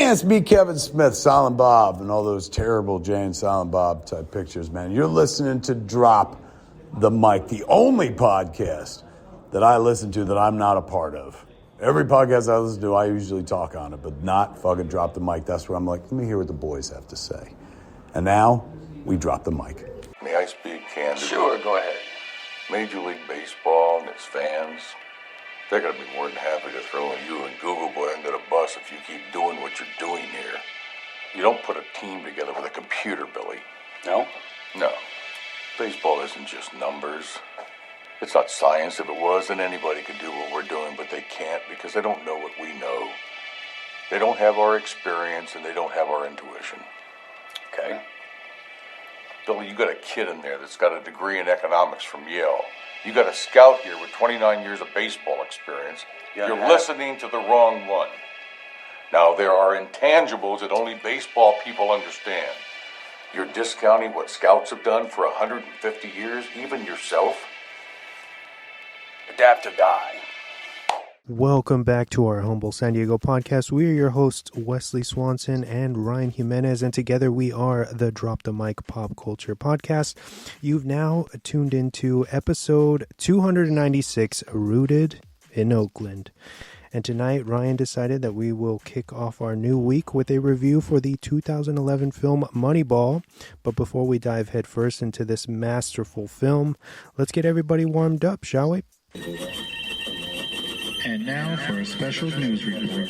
man, it's me, Kevin Smith, Silent Bob, and all those terrible Jay and Silent Bob type pictures, man. You're listening to Drop the Mic, the only podcast that I listen to that I'm not a part of. Every podcast I listen to, I usually talk on it, but not fucking Drop the Mic. That's where I'm like, let me hear what the boys have to say. And now, we drop the mic. May I speak candidly? Sure, go ahead. Major League Baseball and its fans, they're going to be more than happy to throw you and Google Boy under the bus if you keep doing what you're doing here. You don't put a team together with a computer, Billy. No? No. Baseball isn't just numbers. It's not science. If it was, then anybody could do what we're doing, but they can't because they don't know what we know. They don't have our experience and they don't have our intuition. Okay. Billy, you got a kid in there that's got a degree in economics from Yale. You got a scout here with 29 years of baseball experience. You're listening to the wrong one. Now, there are intangibles that only baseball people understand. You're discounting what scouts have done for 150 years, even yourself? Adapt or die. Welcome back to our humble San Diego podcast. We are your hosts, Wesley Swanson and Ryan Jimenez, and together we are the Drop the Mic Pop Culture Podcast. You've now tuned into episode 296, Rooted in Oakland. And tonight, Ryan decided that we will kick off our new week with a review for the 2011 film Moneyball. But before we dive headfirst into this masterful film, let's get everybody warmed up, shall we? And now for a special news report,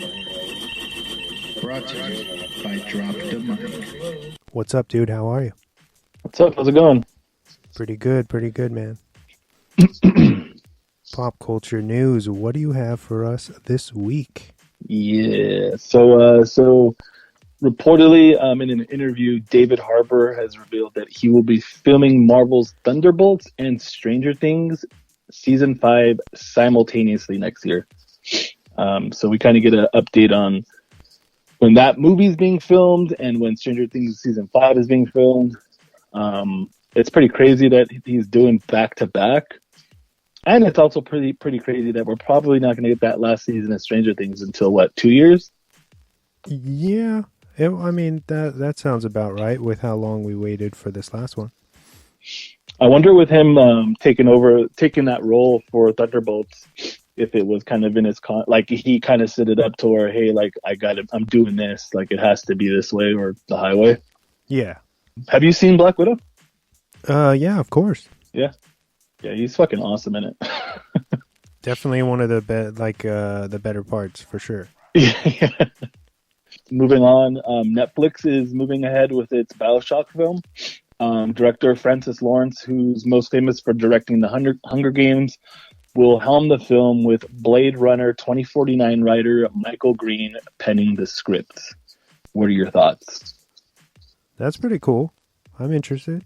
brought to you by Drop the Mic. What's up, dude? How are you? What's up? How's it going? Pretty good, man. Pop culture news. What do you have for us this week? Yeah, so reportedly, in an interview, David Harbour has revealed that he will be filming Marvel's Thunderbolts and Stranger Things Season 5 simultaneously next year. So we kind of get an update on when that movie's being filmed and when Stranger Things Season 5 is being filmed. It's pretty crazy that he's doing back-to-back. And it's also pretty crazy that we're probably not going to get that last season of Stranger Things until, 2 years? Yeah. That sounds about right with how long we waited for this last one. I wonder with him taking that role for Thunderbolts, if it was kind of in his he kind of set it up to where, hey, I'm doing this, it has to be this way or the highway. Yeah. Have you seen Black Widow? Yeah, of course. Yeah, he's fucking awesome in it. Definitely one of the better parts for sure. Yeah. Moving on, Netflix is moving ahead with its BioShock film. Director Francis Lawrence, who's most famous for directing the Hunger Games, will helm the film with Blade Runner 2049 writer Michael Green penning the script. What are your thoughts? That's pretty cool. I'm interested.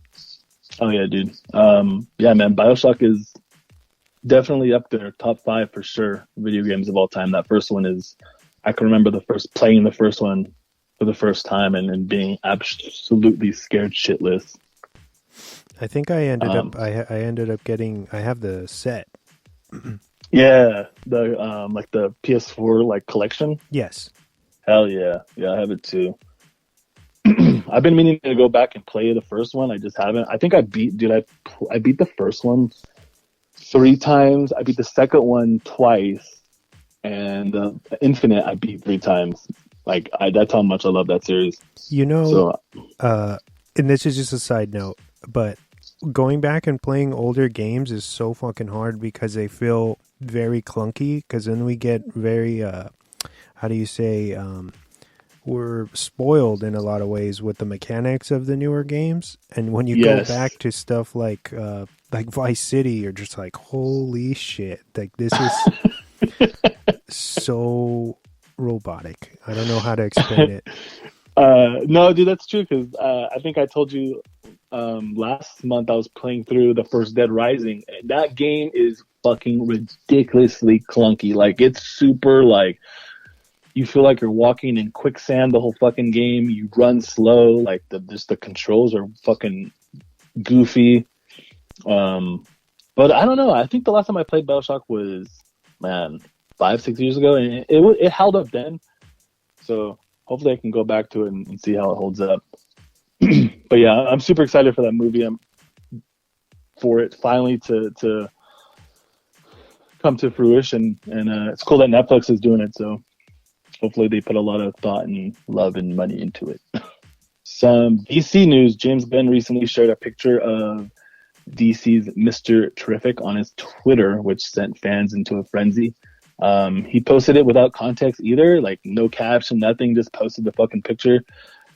Oh, yeah, dude. Yeah, man, BioShock is definitely up there, top 5 for sure, video games of all time. That first one is, I can remember playing the first one for the first time and being absolutely scared shitless. I think I ended up getting, I have the set. Yeah, the PS4 collection. Yes. Hell yeah. Yeah, I have it too. I've been meaning to go back and play the first one. I just haven't. I think I beat the first one 3 times. I beat the second one twice, and Infinite I beat 3 times. That's how much I love that series. And this is just a side note, but going back and playing older games is so fucking hard because they feel very clunky, because then we get very, we're spoiled in a lot of ways with the mechanics of the newer games. And when you go back to stuff like Vice City, you're just like, holy shit, this is so robotic. I don't know how to explain it. No, dude, that's true, because I think I told you last month I was playing through the first Dead Rising, and that game is fucking ridiculously clunky. It's super, you feel like you're walking in quicksand the whole fucking game. You run slow, the controls are fucking goofy. But I don't know. I think the last time I played BioShock was, 5-6 years ago, and it held up then. So hopefully I can go back to it and see how it holds up. But yeah, I'm super excited for that movie. I'm for it finally to come to fruition, and it's cool that Netflix is doing it. So hopefully they put a lot of thought and love and money into it. Some DC news: James Gunn recently shared a picture of DC's Mr. Terrific on his Twitter, which sent fans into a frenzy. He posted it without context either, like no caption, nothing, just posted the fucking picture.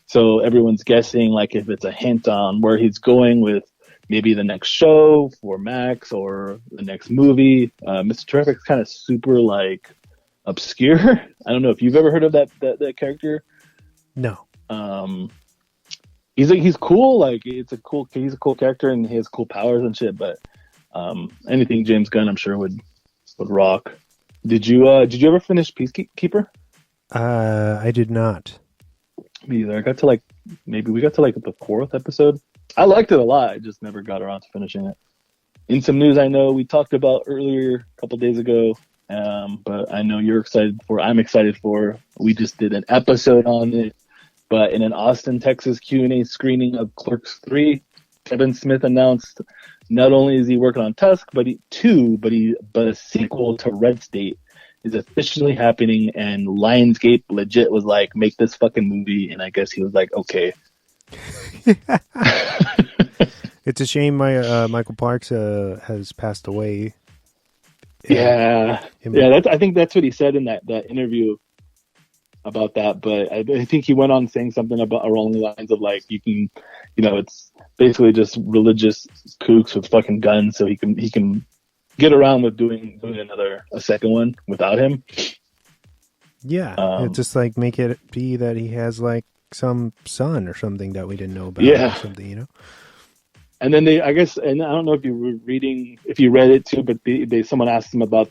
So everyone's guessing like if it's a hint on where he's going with maybe the next show for Max or the next movie. Mr. Terrific's kind of super like obscure. I don't know if you've ever heard of that character. No. He's cool. Like he's a cool character and he has cool powers and shit. But anything James Gunn, I'm sure would rock. Did you ever finish Peacekeeper? I did not. Me either. We got to the 4th episode. I liked it a lot. I just never got around to finishing it. In some news I know we talked about earlier a couple days ago, but I know you're excited for. I'm excited for. We just did an episode on it. But in an Austin, Texas Q&A screening of Clerks 3, Kevin Smith announced not only is he working on Tusk, but a sequel to Red State is officially happening, and Lionsgate legit was like, make this fucking movie, and I guess he was like, okay. It's a shame Michael Parks has passed away. Yeah. I think that's what he said in that interview about that, but I think he went on saying something along the lines of like, you can, it's basically just religious kooks with fucking guns, so he can get around with doing a second one without him. Yeah, it's just like make it be that he has like some son or something that we didn't know about. Yeah, or something, And then I guess, and I don't know if you read it too, but someone asked him about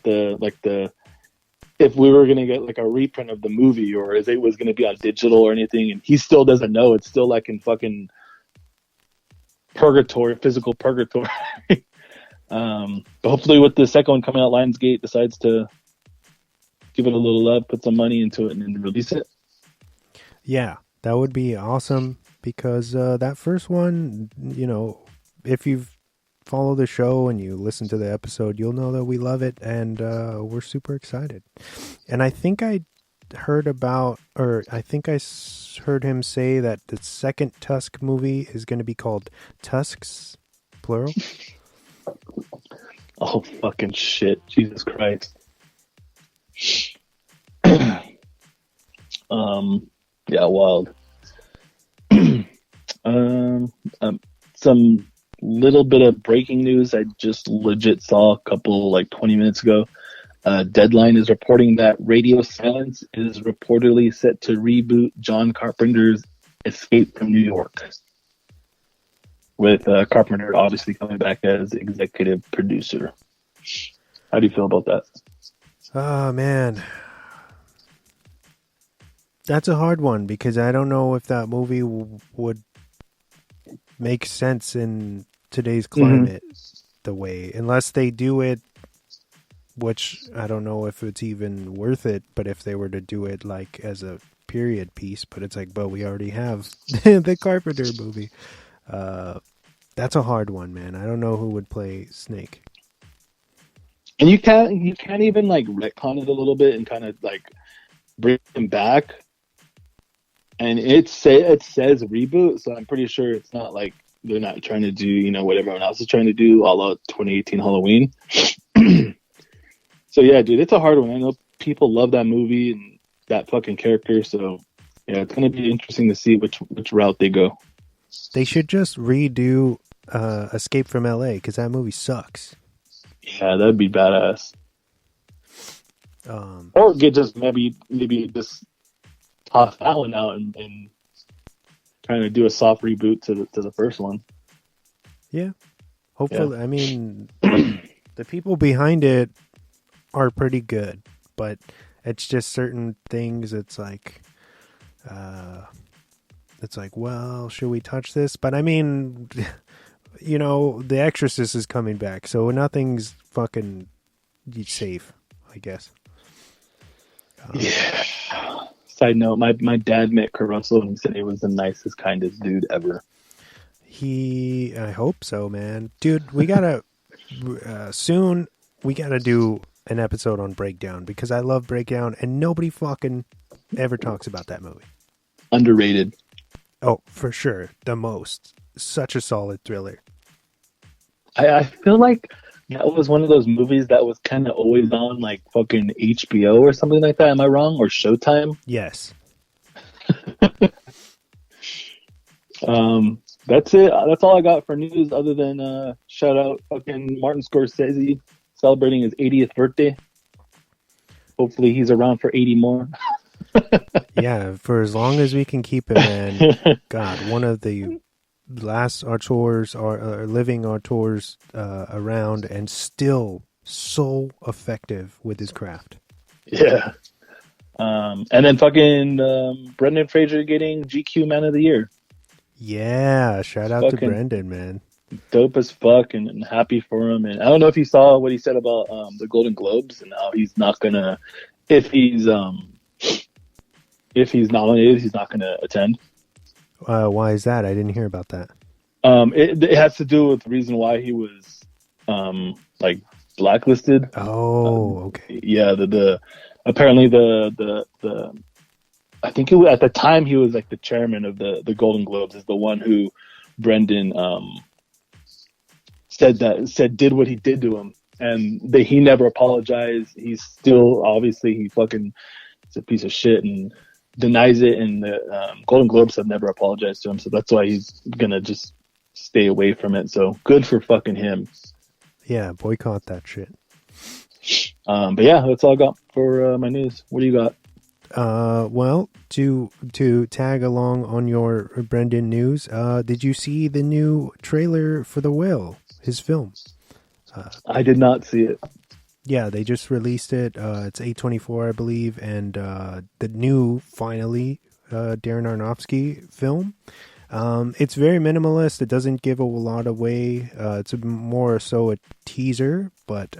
if we were gonna get like a reprint of the movie or if it was gonna be on digital or anything, and he still doesn't know. It's still like in fucking physical purgatory. But hopefully with the second one coming out, Lionsgate decides to give it a little love, put some money into it, and then release it. Yeah, that would be awesome because that first one, if you've followed the show and you listen to the episode, you'll know that we love it and we're super excited. And I think I heard heard him say that the second Tusk movie is going to be called Tusks, plural. Oh, fucking shit. Jesus Christ. Yeah, wild. Some little bit of breaking news I just legit saw a couple, 20 minutes ago. Deadline is reporting that Radio Silence is reportedly set to reboot John Carpenter's Escape from New York, with Carpenter obviously coming back as executive producer. How do you feel about that? Oh, man. That's a hard one because I don't know if that movie would make sense in today's climate the way, unless they do it, which I don't know if it's even worth it, but if they were to do it like as a period piece, but it's like, but we already have the Carpenter movie. That's a hard one, man. I don't know who would play Snake. And you can't even retcon it a little bit and kind of bring him back. And it says reboot, so I'm pretty sure it's not like they're not trying to do what everyone else is trying to do, a la 2018 Halloween. So yeah, dude, it's a hard one. I know people love that movie and that fucking character, so yeah, it's gonna be interesting to see which route they go. They should just redo Escape from LA because that movie sucks. Yeah, that'd be badass. Or get just maybe just toss that one out and trying to do a soft reboot to the first one. Yeah, hopefully. Yeah. I mean, the people behind it are pretty good, but it's just certain things. It's like, well, should we touch this? But I mean, The Exorcist is coming back, so nothing's fucking safe, I guess. Yeah. Side note: my dad met Kurt Russell, and he said he was the nicest, kindest dude ever. I hope so, man. Dude, we gotta soon. We gotta do an episode on Breakdown because I love Breakdown, and nobody fucking ever talks about that movie. Underrated. Oh, for sure, the most. Such a solid thriller. I feel like that was one of those movies that was kind of always on like fucking HBO or something like that. Am I wrong? Or Showtime? Yes. That's it. That's all I got for news other than shout out fucking Martin Scorsese celebrating his 80th birthday. Hopefully he's around for 80 more. Yeah, for as long as we can keep him, man. God, one of the last auteurs are living auteurs around, and still so effective with his craft. Yeah. And then fucking Brendan Fraser getting GQ Man of the Year. Yeah, shout out to Brendan, man. Dope as fuck, and happy for him. And I don't know if you saw what he said about the Golden Globes and how he's not gonna, if he's nominated, he's not gonna attend. Why is that? I didn't hear about that. It has to do with the reason why he was like blacklisted. Oh, okay. Yeah, the apparently the I think at the time he was like the chairman of the Golden Globes, is the one who Brendan said did what he did to him, and he never apologized. He's still, obviously, he fucking is a piece of shit and denies it, and the Golden Globes have never apologized to him, so that's why he's gonna just stay away from it. So good for fucking him. Yeah, boycott that shit. But yeah, that's all I got for my news. What do you got? Well, to tag along on your Brendan news, did you see the new trailer for The Whale, his film? I did not see it. Yeah, they just released it. It's A24, I believe, and the new, finally, Darren Aronofsky film. It's very minimalist. It doesn't give a lot away. It's more so a teaser, but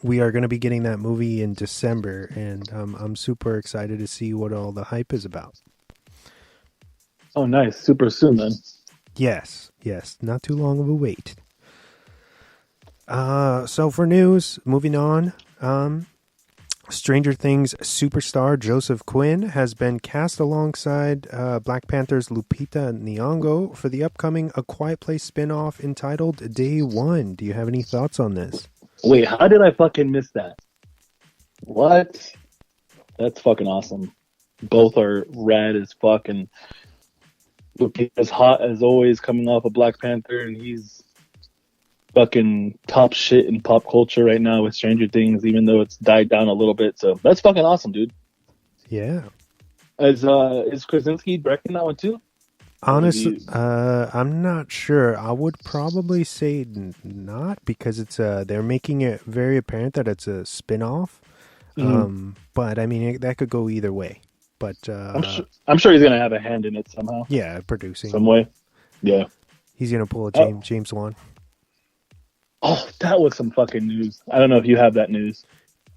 we are going to be getting that movie in December, and I'm super excited to see what all the hype is about. Oh, nice. Super soon, then. Yes. Not too long of a wait. So for news, moving on, Stranger Things superstar Joseph Quinn has been cast alongside Black Panther's Lupita Nyong'o for the upcoming A Quiet Place spinoff entitled Day One. Do you have any thoughts on this? Wait, how did I fucking miss that? What? That's fucking awesome. Both are rad as fuck, and Lupita's hot as always coming off of Black Panther, and he's fucking top shit in pop culture right now with Stranger Things, even though it's died down a little bit. So that's fucking awesome, dude. Yeah. Is Krasinski directing that one too? Honestly, I'm not sure. I would probably say not, because it's they're making it very apparent that it's a spin-off. But I mean, that could go either way. But I'm sure he's gonna have a hand in it somehow. Yeah, producing some way. Yeah, he's gonna pull a James Wan. Oh, that was some fucking news. I don't know if you have that news.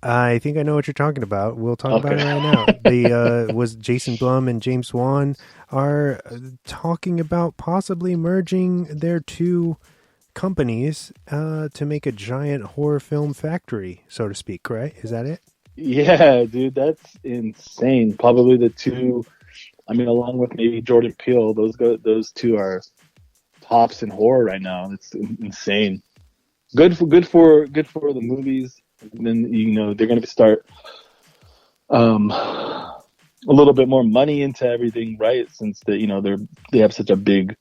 I think I know what you're talking about. We'll talk about it right now. Was Jason Blum and James Wan are talking about possibly merging their two companies to make a giant horror film factory, so to speak, right? Is that it? Yeah, dude, that's insane. Probably the two, I mean, along with maybe Jordan Peele, those two are tops in horror right now. It's insane. Good for the movies. And then, they're going to start a little bit more money into everything, right? Since they have such a big,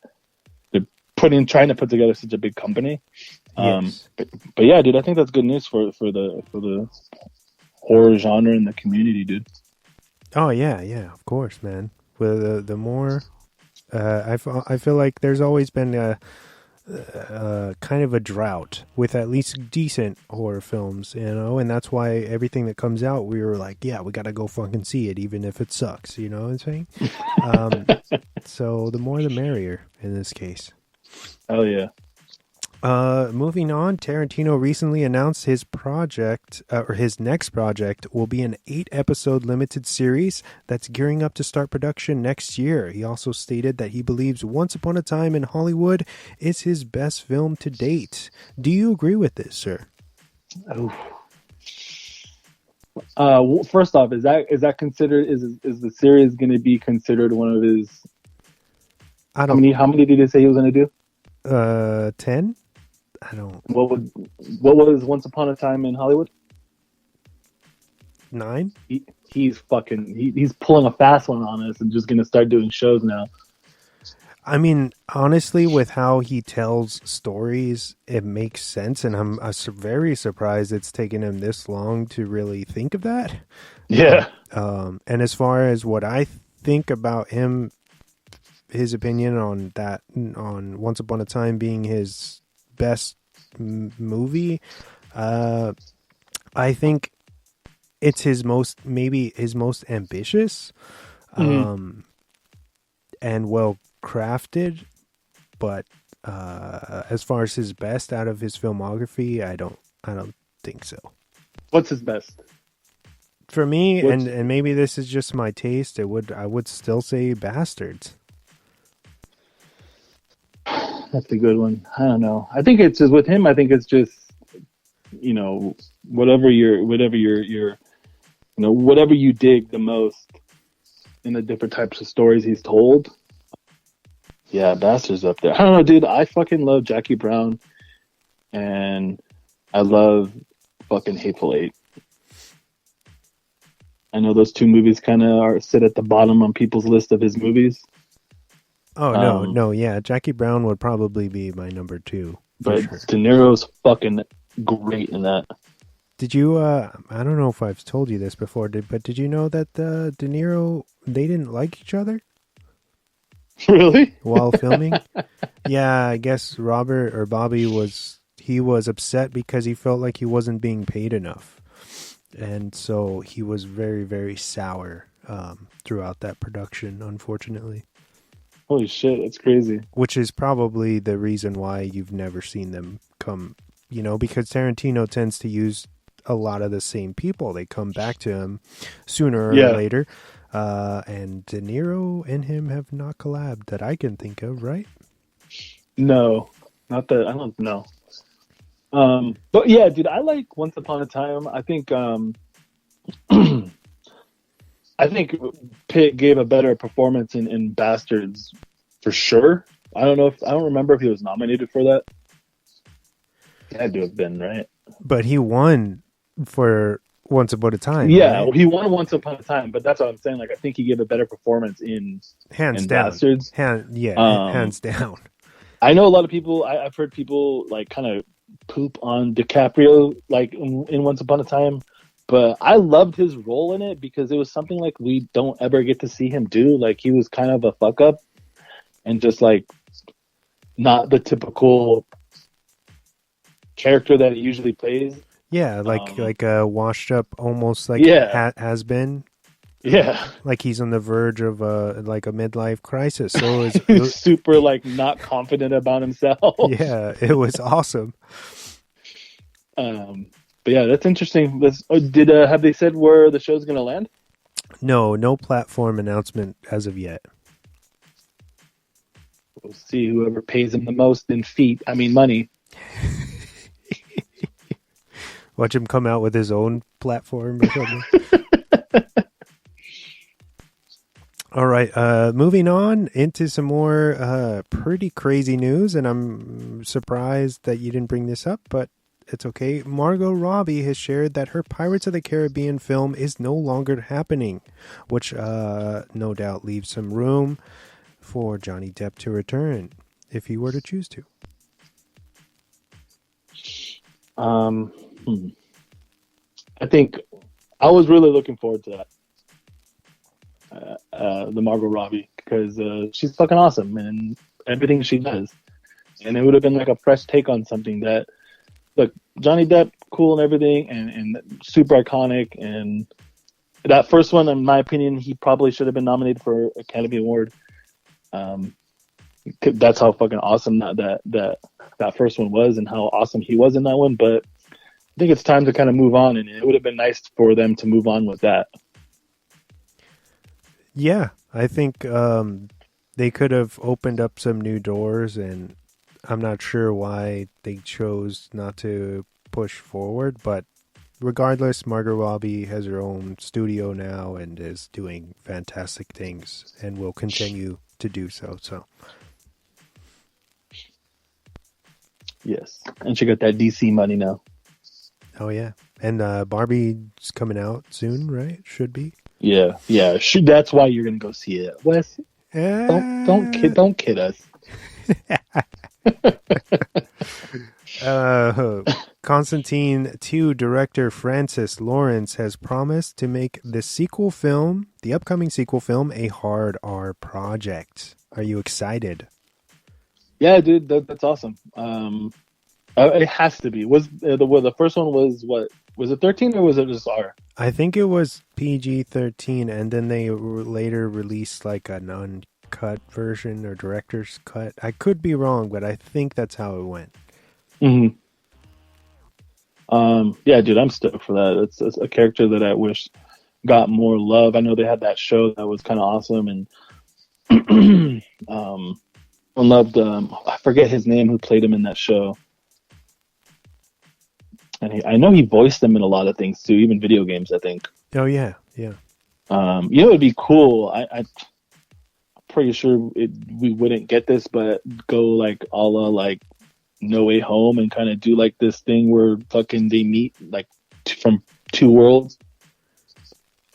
trying to put together such a big company. Yes. But yeah, dude, I think that's good news for the horror genre and the community, dude. Oh yeah, of course, man. With the more, I feel like there's always been a kind of a drought with at least decent horror films, and that's why everything that comes out, we were like, yeah, we gotta go fucking see it, even if it sucks. You know what I'm saying? So the more the merrier in this case. Oh yeah. Moving on, Tarantino recently announced his project, or his next project, will be an 8-episode limited series that's gearing up to start production next year. He also stated that he believes Once Upon a Time in Hollywood is his best film to date. Do you agree with this, sir? First off, is that considered? Is the series going to be considered one of his? I don't. How many did he say he was going to do? 10. I don't. What was Once Upon a Time in Hollywood? 9. He's pulling a fast one on us and just gonna start doing shows now. I mean, honestly, with how he tells stories, it makes sense, and I'm very surprised it's taken him this long to really think of that. Yeah. And as far as what I think about him, his opinion on Once Upon a Time being his best movie, I think it's maybe his most ambitious, and well crafted, but as far as his best out of his filmography, I don't think so. What's his best? For me, and maybe this is just my taste, I would still say Bastards. That's a good one. I don't know. I think it's just with him. I think it's just, whatever you dig the most in the different types of stories he's told. Yeah, Bastards up there. I don't know, dude. I fucking love Jackie Brown, and I love fucking Hateful Eight. I know those two movies kind of sit at the bottom on people's list of his movies. Oh, no, yeah. Jackie Brown would probably be my number 2. But sure. De Niro's fucking great in that. Did you, I don't know if I've told you this before, but did you know that De Niro, they didn't like each other? Really? While filming? Yeah, I guess Robert or Bobby was upset because he felt like he wasn't being paid enough. And so he was very, very sour throughout that production, unfortunately. Holy shit, that's crazy. Which is probably the reason why you've never seen them come, because Tarantino tends to use a lot of the same people. They come back to him sooner or later. And De Niro and him have not collabed that I can think of, right? No, not that. I don't know. But yeah, dude, I like Once Upon a Time. I think I think Pitt gave a better performance in Bastards for sure. I don't remember if he was nominated for that. He had to have been, right? But he won for Once Upon a Time. Yeah, right? He won Once Upon a Time, but that's what I'm saying. Like, I think he gave a better performance in hands down. Bastards. Hands down. I know a lot of people. I've heard people like kind of poop on DiCaprio, like in Once Upon a Time. But I loved his role in it because it was something like we don't ever get to see him do. Like, he was kind of a fuck up and just like not the typical character that he usually plays. Yeah, like a washed up, almost like has been. Yeah, like he's on the verge of a midlife crisis. So it was super like not confident about himself. Yeah, it was awesome. But yeah, that's interesting. Have they said where the show's going to land? No platform announcement as of yet. We'll see whoever pays him the most in money. Watch him come out with his own platform or something. All right, moving on into some more pretty crazy news, and I'm surprised that you didn't bring this up, but it's okay. Margot Robbie has shared that her Pirates of the Caribbean film is no longer happening, which no doubt leaves some room for Johnny Depp to return, if he were to choose to. I think I was really looking forward to that. The Margot Robbie, because she's fucking awesome and everything she does. And it would have been like a fresh take on something that, look, Johnny Depp, cool and everything, and super iconic. And that first one, in my opinion, he probably should have been nominated for Academy Award. That's how fucking awesome that first one was, and how awesome he was in that one. But I think it's time to kind of move on, and it would have been nice for them to move on with that. Yeah, I think they could have opened up some new doors, and I'm not sure why they chose not to push forward. But regardless, Margot Robbie has her own studio now and is doing fantastic things, and will continue to do so. So, yes, and she got that DC money now. oh yeah, and Barbie's coming out soon, right? Should be. Yeah. That's why you're gonna go see it, Wes. Don't kid us. Constantine 2 director Francis Lawrence has promised to make the upcoming sequel film, a hard R project. Are you excited? Yeah, dude, that's awesome. It has to be. Was the first one was what? Was it 13 or was it just R? I think it was PG-13, and then they later released like an uncut version or director's cut. I could be wrong, but I think that's how it went. Mm-hmm. Yeah, dude, I'm stoked for that. It's a character that I wish got more love. I know they had that show that was kind of awesome, and I loved. I forget his name who played him in that show. And I know he voiced them in a lot of things too, even video games, I think. Oh yeah. It'd be cool. I'm pretty sure we wouldn't get this, but go like a la like No Way Home and kind of do like this thing where fucking they meet like from two worlds.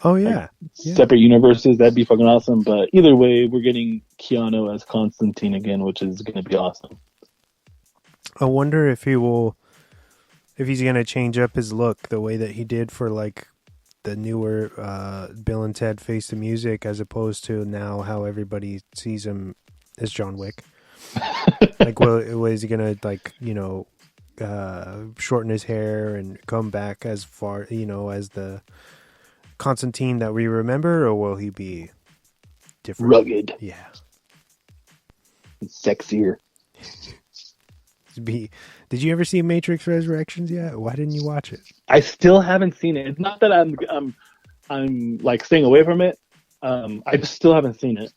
Oh yeah. Like, separate universes. That'd be fucking awesome. But either way, we're getting Keanu as Constantine again, which is going to be awesome. I wonder if he's going to change up his look the way that he did for like the newer Bill and Ted Face the Music, as opposed to now how everybody sees him as John Wick. Like, is he going to like, shorten his hair and come back as far, as the Constantine that we remember, or will he be different? Rugged. Yeah. Sexier. Did you ever see Matrix Resurrections yet? Why didn't you watch it? I still haven't seen it. It's not that I'm like staying away from it. I just still haven't seen it.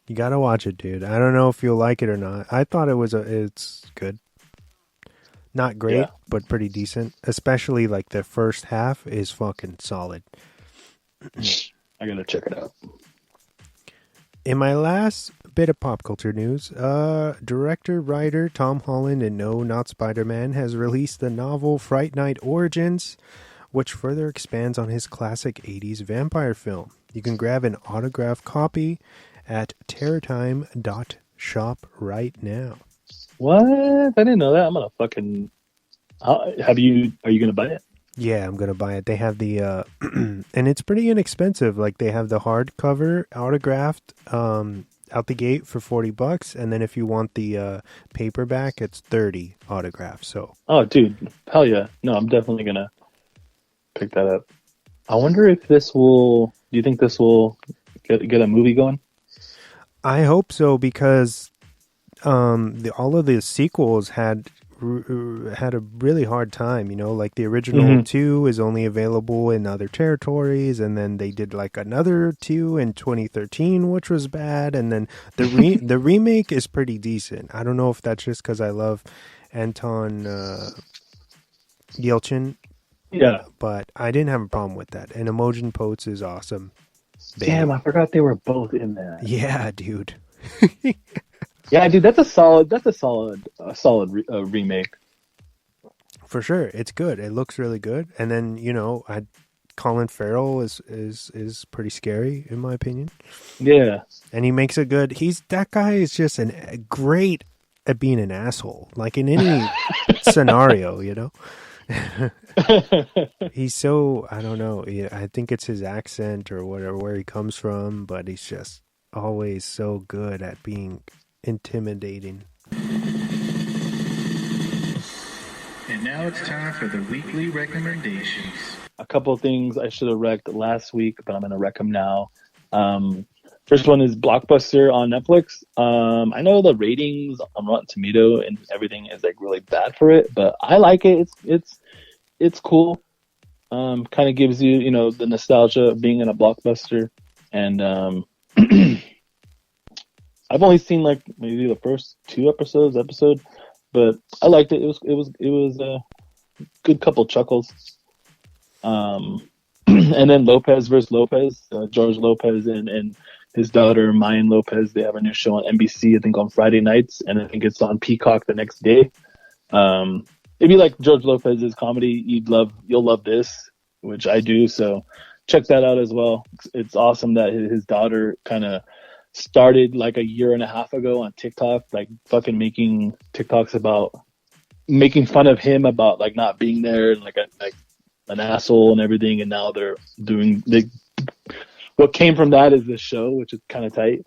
You gotta watch it, dude. I don't know if you'll like it or not. I thought it's good. Not great, but pretty decent. Especially like the first half is fucking solid. I gotta check it out. In my last bit of pop culture news, director-writer Tom Holland and No Not Spider-Man has released the novel Fright Night Origins, which further expands on his classic 80s vampire film. You can grab an autographed copy at terrortime.shop right now. What? I didn't know that. I'm gonna fucking... Are you gonna buy it? Yeah, I'm gonna buy it. They have the and it's pretty inexpensive. Like, they have the hardcover autographed out the gate for $40, and then if you want the paperback, it's $30 autographed. So, oh, dude, hell yeah! No, I'm definitely gonna pick that up. I wonder if this will. Do you think this will get a movie going? I hope so, because all of the sequels had a really hard time, like the original 2 is only available in other territories, and then they did like another 2 in 2013, which was bad, and then the remake is pretty decent. I don't know if that's just because I love Anton Yelchin, but I didn't have a problem with that. And Imogen Poots is awesome. Damn, I forgot they were both in that. Yeah, dude. Yeah, dude, that's a solid remake. For sure, it's good. It looks really good, and then Colin Farrell is pretty scary in my opinion. Yeah, and he makes it good. That guy is just great at being an asshole, like in any scenario, He's so, I don't know. I think it's his accent or whatever, where he comes from, but he's just always so good at being intimidating. And now it's time for the weekly recommendations. A couple of things I should have wrecked last week, but I'm going to wreck them now. First one is Blockbuster on Netflix. I know the ratings on Rotten Tomato and everything is like really bad for it, but I like it. It's cool. Kind of gives you, you know, the nostalgia of being in a Blockbuster. And I've only seen like maybe the first 2 episodes, but I liked it. It was a good couple chuckles. And then Lopez versus Lopez, George Lopez and his daughter Mayan Lopez. They have a new show on NBC, I think on Friday nights, and I think it's on Peacock the next day. If you like George Lopez's comedy, you'll love this, which I do. So check that out as well. It's awesome that his daughter kind of started like a year and a half ago on TikTok, like fucking making TikToks about making fun of him about like not being there and like an asshole and everything. And now they're doing what came from that is this show, which is kind of tight.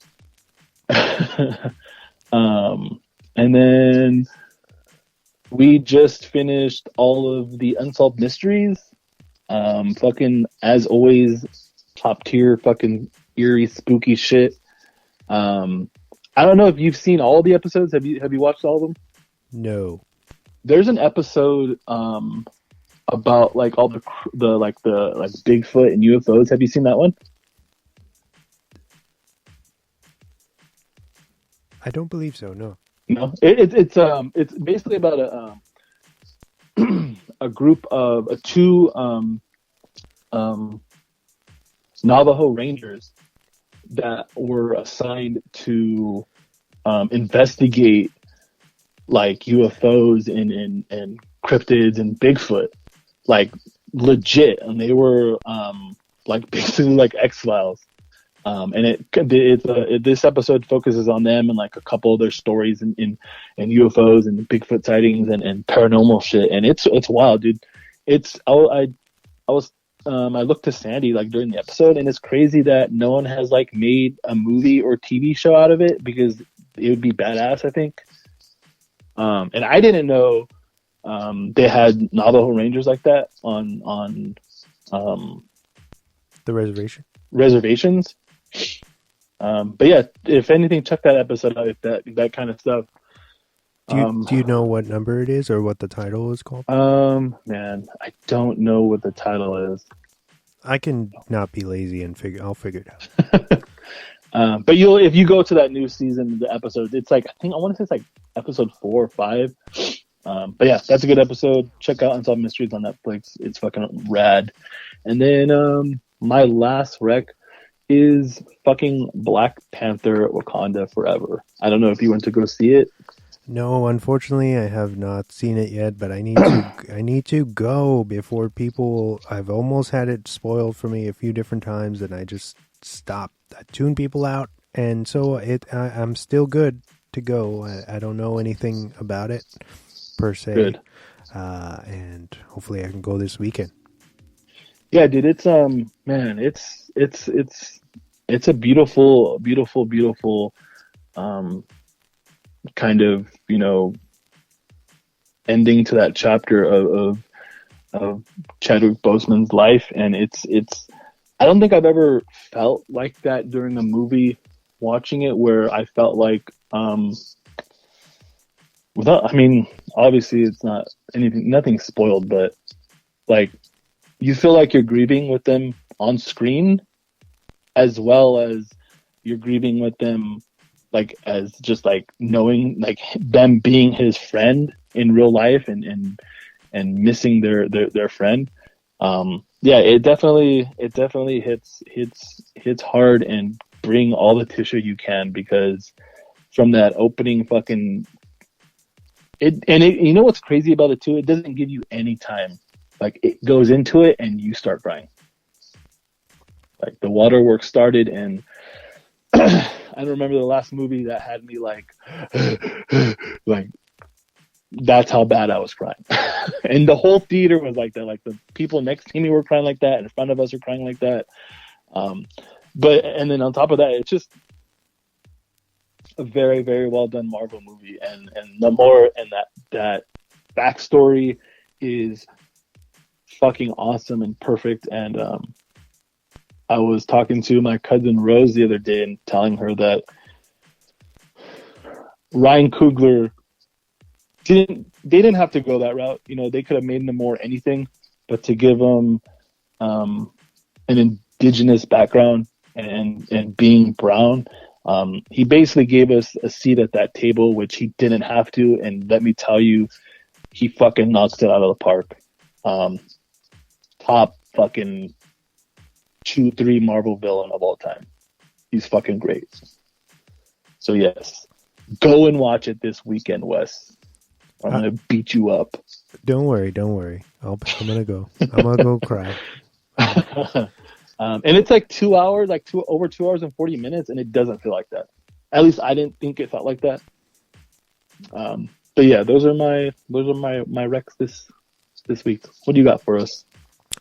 And then we just finished all of the Unsolved Mysteries. Fucking, as always, top tier fucking eerie, spooky shit. I don't know if you've seen all the episodes. Have you watched all of them? No. There's an episode about like all the Bigfoot and UFOs. Have you seen that one? I don't believe so. No. No. It's basically about a group of two Navajo Rangers that were assigned to investigate like UFOs and cryptids and Bigfoot, like legit, and they were like basically like X-Files. And this episode focuses on them and like a couple of their stories in UFOs and Bigfoot sightings and paranormal shit, and it's wild, dude. I looked to Sandy like during the episode, and it's crazy that no one has like made a movie or TV show out of it because it would be badass, I think. And I didn't know they had Navajo Rangers like that on The reservation. reservations. But yeah, if anything, check that episode out if that kind of stuff. Do you know what number it is or what the title is called? Man, I don't know what the title is. I can not be lazy and I'll figure it out. But if you go to that new season, the episodes, it's like, I want to say it's like episode 4 or 5. But yeah, that's a good episode. Check out Unsolved Mysteries on Netflix. It's fucking rad. And then my last rec is fucking Black Panther Wakanda Forever. I don't know if you went to go see it. No, unfortunately, I have not seen it yet, but I need to. I need to go before people. I've almost had it spoiled for me a few different times, and I just stopped. I tuned people out, and so I'm still good to go. I don't know anything about it per se. Good. And hopefully, I can go this weekend. Yeah, dude, it's man, it's a beautiful kind of, you know, ending to that chapter of Chadwick Boseman's life, and it's I don't think I've ever felt like that during a movie watching it, where I felt like without, I mean, obviously it's not nothing spoiled, but like you feel like you're grieving with them on screen as well as you're grieving with them like as just like knowing like them being his friend in real life and missing their friend. Yeah, it definitely hits hard, and bring all the tissue you can, because from that opening fucking you know what's crazy about it too? It doesn't give you any time. Like it goes into it and you start crying. Like the waterworks started, and I don't remember the last movie that had me like that's how bad I was crying. And the whole theater was like that. Like the people next to me were crying like that, in front of us were crying like that. But and then on top of that, it's just a very, very well done Marvel movie, and that backstory is fucking awesome and perfect, and I was talking to my cousin Rose the other day and telling her that Ryan Coogler they didn't have to go that route. You know, they could have made Namor anything, but to give him an indigenous background and being brown, he basically gave us a seat at that table, which he didn't have to. And let me tell you, he fucking knocked it out of the park. Top fucking 2-3 Marvel villain of all time. He's fucking great. So yes, go and watch it this weekend, Wes. I'm gonna beat you up. Don't worry. I'm gonna go. I'm gonna go cry. And it's like 2 hours, over 2 hours and 40 minutes, and it doesn't feel like that. At least I didn't think it felt like that. But yeah, those are my recs this week. What do you got for us?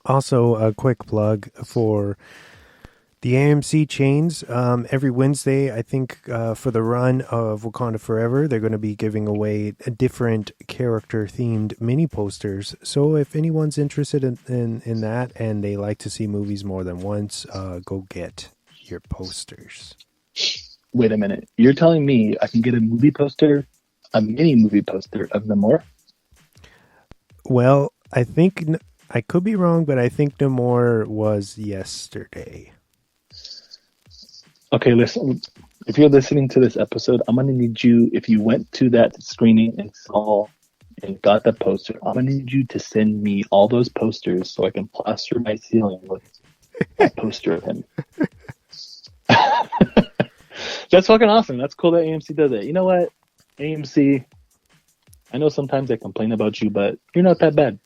Also, a quick plug for the AMC chains. Every Wednesday, I think, for the run of Wakanda Forever, they're going to be giving away different character-themed mini posters. So if anyone's interested in that and they like to see movies more than once, go get your posters. Wait a minute. You're telling me I can get a mini movie poster of Namor? Well, I think... I could be wrong, but I think Namor was yesterday. Okay, listen. If you're listening to this episode, I'm going to need you, if you went to that screening and saw and got that poster, I'm going to need you to send me all those posters so I can plaster my ceiling with a poster of him. That's fucking awesome. That's cool that AMC does it. You know what? AMC, I know sometimes I complain about you, but you're not that bad.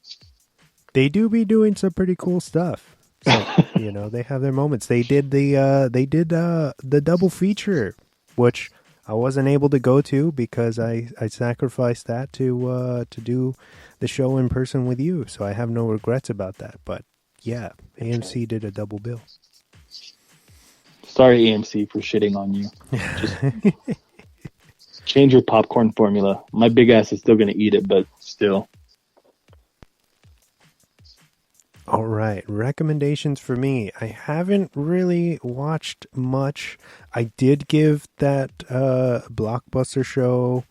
They do be doing some pretty cool stuff. So, you know, they have their moments. They did the double feature, which I wasn't able to go to because I sacrificed that to do the show in person with you. So I have no regrets about that. But yeah, AMC did a double bill. Sorry, AMC, for shitting on you. Just change your popcorn formula. My big ass is still going to eat it, but still. All right, recommendations for me. I haven't really watched much. I did give that Blockbuster show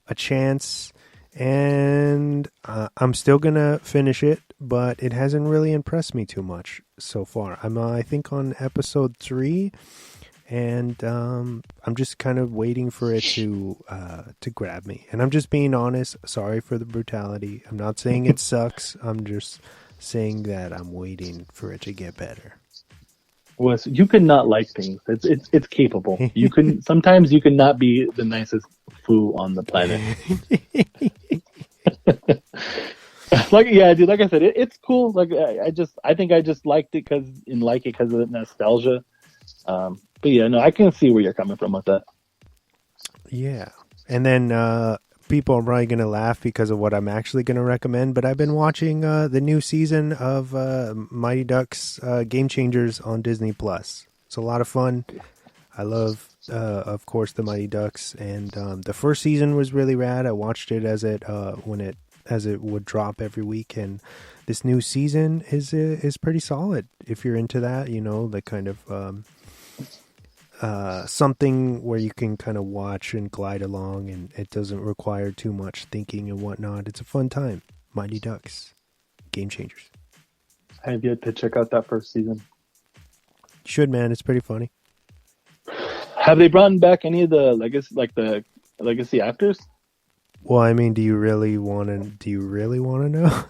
a chance, and I'm still going to finish it, but it hasn't really impressed me too much so far. I'm, I think, on episode 3, and I'm just kind of waiting for it to grab me. And I'm just being honest. Sorry for the brutality. I'm not saying it sucks. I'm just... saying that I'm waiting for it to get better. Wes, you can not like things. It's capable. You can sometimes you can not be the nicest foo on the planet. Like yeah, dude. Like I said, it's cool. Like I think I just liked it because of the nostalgia. But yeah, no, I can see where you're coming from with that. Yeah, and then people are probably going to laugh because of what I'm actually going to recommend, but I've been watching the new season of Mighty Ducks Game Changers on Disney+. It's a lot of fun. I love, of course, the Mighty Ducks, and the first season was really rad. I watched it as it would drop every week, and this new season is pretty solid. If you're into that, you know, the kind of something where you can kind of watch and glide along, and it doesn't require too much thinking and whatnot. It's a fun time. Mighty Ducks, Game Changers. I have yet to check out that first season. You should, man. It's pretty funny. Have they brought back any of the legacy actors? Well, I mean, do you really want to know?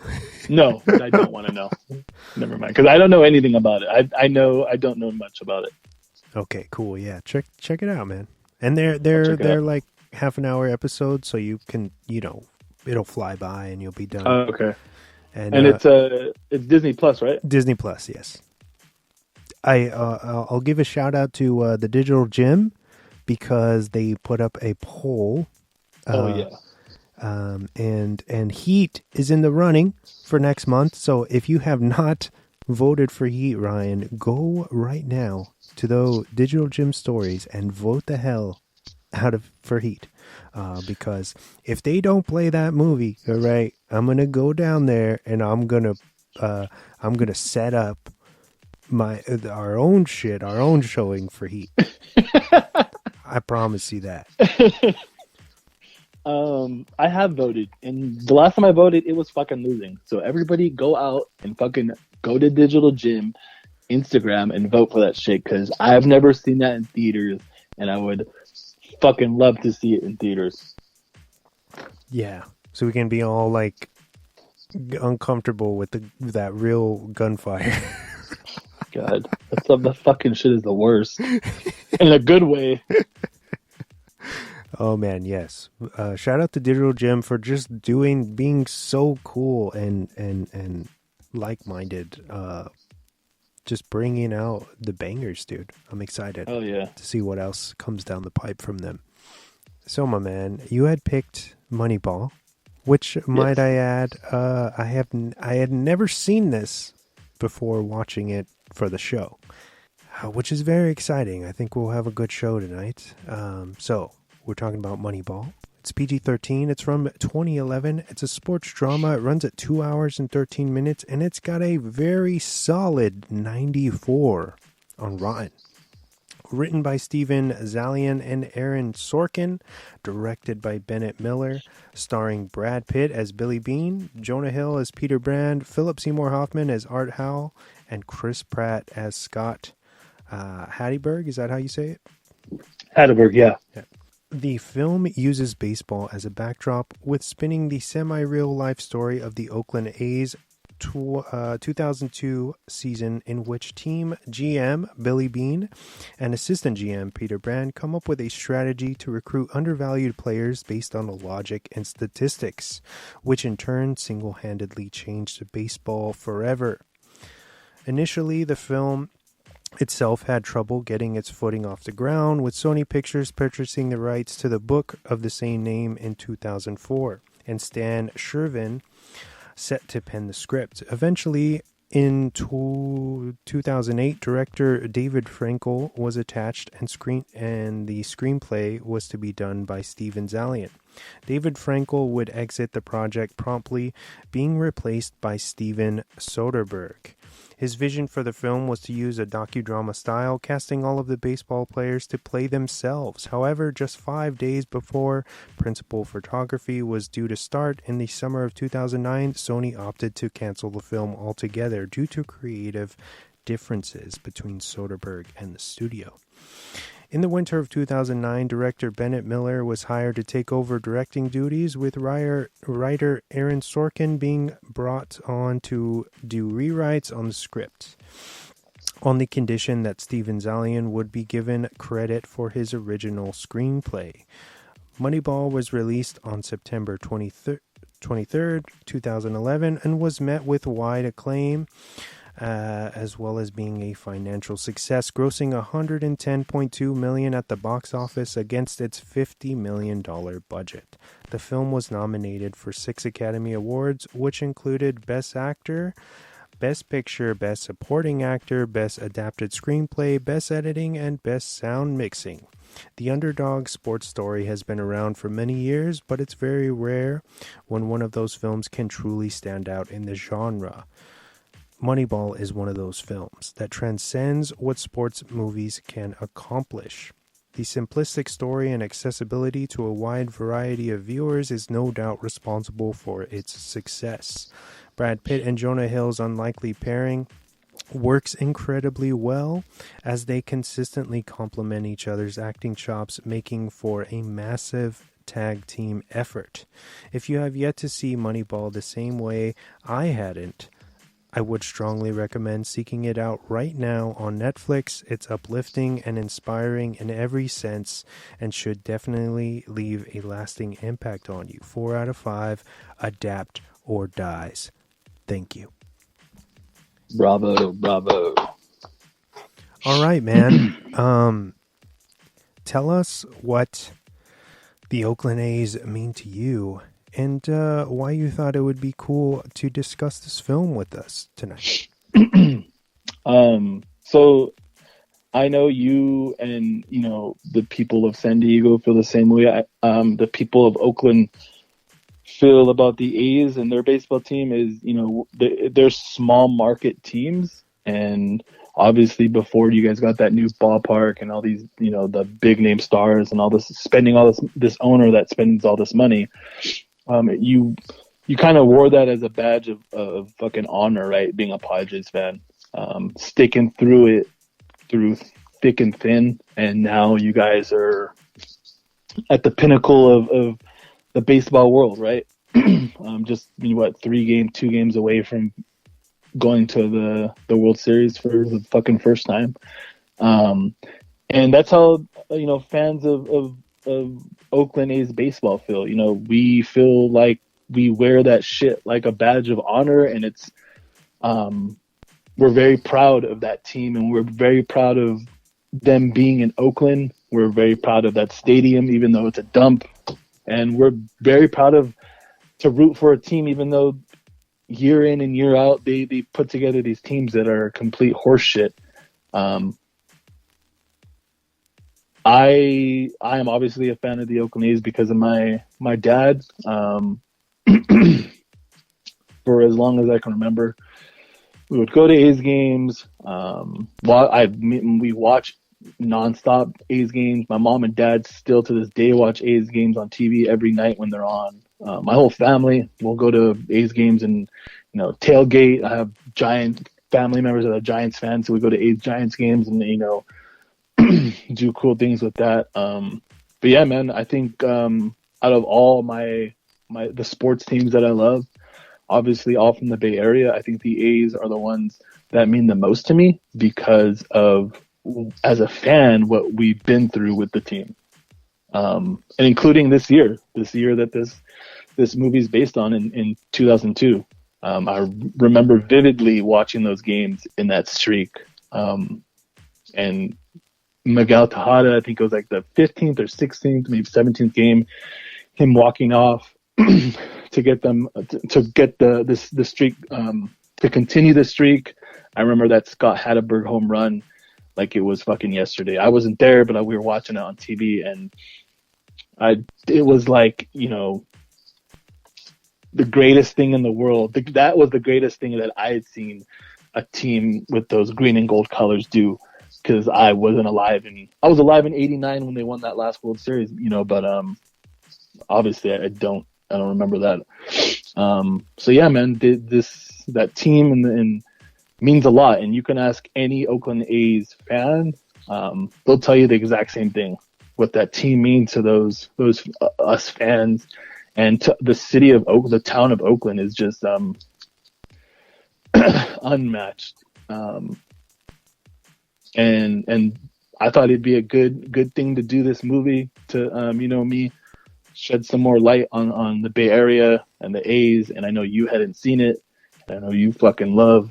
No, I don't want to know. Never mind, because I don't know anything about it. I don't know much about it. Okay, cool. Yeah, check it out, man. And they're like half an hour episodes, so you can, you know, it'll fly by and you'll be done. Oh, okay. And it's Disney Plus, right? Disney Plus, yes. I'll give a shout out to the Digital Gym because they put up a poll. And Heat is in the running for next month. So if you have not voted for Heat, Ryan, go right now to the Digital Gym Stories and vote the hell for Heat, because if they don't play that movie, all right, I'm gonna go down there and I'm gonna set up our own shit, our own showing for Heat. I promise you that. I have voted, and the last time I voted, it was fucking losing. So everybody go out and fucking go to Digital Gym, Instagram, and vote for that shit, because I've never seen that in theaters, and I would fucking love to see it in theaters. Yeah, so we can be all like uncomfortable with that real gunfire. God, that fucking shit is the worst in a good way. Oh man, yes. Shout out to Digital Gym for just being so cool and like-minded. Just bringing out the bangers, dude. I'm excited. Oh yeah, to see what else comes down the pipe from them. So, my man, you had picked Moneyball, which might I add, I had never seen this before watching it for the show, which is very exciting. I think we'll have a good show tonight. So we're talking about Moneyball. It's PG-13. It's from 2011. It's a sports drama. It runs at 2 hours and 13 minutes, and it's got a very solid 94 on Rotten. Written by Steven Zaillian and Aaron Sorkin, directed by Bennett Miller, starring Brad Pitt as Billy Bean, Jonah Hill as Peter Brand, Philip Seymour Hoffman as Art Howell, and Chris Pratt as Scott Hatteberg. Is that how you say it? Hatteberg, yeah. The film uses baseball as a backdrop, with spinning the semi-real life story of the Oakland A's 2002 season, in which team GM Billy Bean and assistant GM Peter Brand come up with a strategy to recruit undervalued players based on logic and statistics, which in turn single-handedly changed baseball forever. Initially, the film itself had trouble getting its footing off the ground, with Sony Pictures purchasing the rights to the book of the same name in 2004, and Stan Shervin set to pen the script. Eventually, in 2008, director David Frankel was attached, and the screenplay was to be done by Steven Zaillian. David Frankel would exit the project promptly, being replaced by Steven Soderbergh. His vision for the film was to use a docudrama style, casting all of the baseball players to play themselves. However, just 5 days before principal photography was due to start in the summer of 2009, Sony opted to cancel the film altogether due to creative differences between Soderbergh and the studio. In the winter of 2009, director Bennett Miller was hired to take over directing duties, with writer Aaron Sorkin being brought on to do rewrites on the script, on the condition that Steven Zaillian would be given credit for his original screenplay. Moneyball was released on September 23rd, 2011, and was met with wide acclaim, as well as being a financial success, grossing $110.2 million at the box office against its $50 million budget. The film was nominated for 6 Academy Awards, which included Best Actor, Best Picture, Best Supporting Actor, Best Adapted Screenplay, Best Editing, and Best Sound Mixing. The underdog sports story has been around for many years, but it's very rare when one of those films can truly stand out in the genre. Moneyball is one of those films that transcends what sports movies can accomplish. The simplistic story and accessibility to a wide variety of viewers is no doubt responsible for its success. Brad Pitt and Jonah Hill's unlikely pairing works incredibly well, as they consistently complement each other's acting chops, making for a massive tag team effort. If you have yet to see Moneyball the same way I hadn't, I would strongly recommend seeking it out right now on Netflix. It's uplifting and inspiring in every sense, and should definitely leave a lasting impact on you. 4 out of 5, adapt or dies. Thank you. Bravo, bravo. All right, man. Tell us what the Oakland A's mean to you, and why you thought it would be cool to discuss this film with us tonight. So I know you and, the people of San Diego feel the same way. The people of Oakland feel about the A's and their baseball team is, they're small market teams, and obviously before you guys got that new ballpark and all these, the big name stars and all this, spending all this owner that spends all this money, you kind of wore that as a badge of fucking honor, right? Being a Padres fan, sticking through it, through thick and thin, and now you guys are at the pinnacle of the baseball world, right? Just 2 games away from going to the World Series for the fucking first time. And that's how, fans of Oakland A's baseball feel. We feel like we wear that shit like a badge of honor, and it's, we're very proud of that team, and we're very proud of them being in Oakland. We're very proud of that stadium, even though it's a dump. And we're very proud to root for a team, even though year in and year out, they put together these teams that are complete horseshit. I am obviously a fan of the Oakland A's because of my dad. For as long as I can remember, we would go to A's games. We watch nonstop A's games. My mom and dad still to this day watch A's games on TV every night when they're on. My whole family will go to A's games and tailgate. I have giant family members that are Giants fans, so we go to A's Giants games and do cool things with that. But yeah, man, I think out of all the sports teams that I love, obviously all from the Bay Area, I think the A's are the ones that mean the most to me because of, as a fan, what we've been through with the team. And including this year that this movie's based on in 2002. I remember vividly watching those games in that streak. And Miguel Tejada, I think it was like the 15th or 16th, maybe 17th game, him walking off to get them to get the streak, to continue the streak. I remember that Scott Hatteberg home run like it was fucking yesterday. I wasn't there, but we were watching it on TV, and it was like, the greatest thing in the world. That was the greatest thing that I had seen a team with those green and gold colors do, because I wasn't alive. I was alive in '89 when they won that last World Series, but obviously I don't remember that. So yeah, man, that team and means a lot. And you can ask any Oakland A's fan, they'll tell you the exact same thing. What that team means to those us fans. And the city of the town of Oakland is just unmatched. And I thought it'd be a good thing to do this movie to me shed some more light on the Bay Area and the A's. And I know you hadn't seen it. I know you fucking love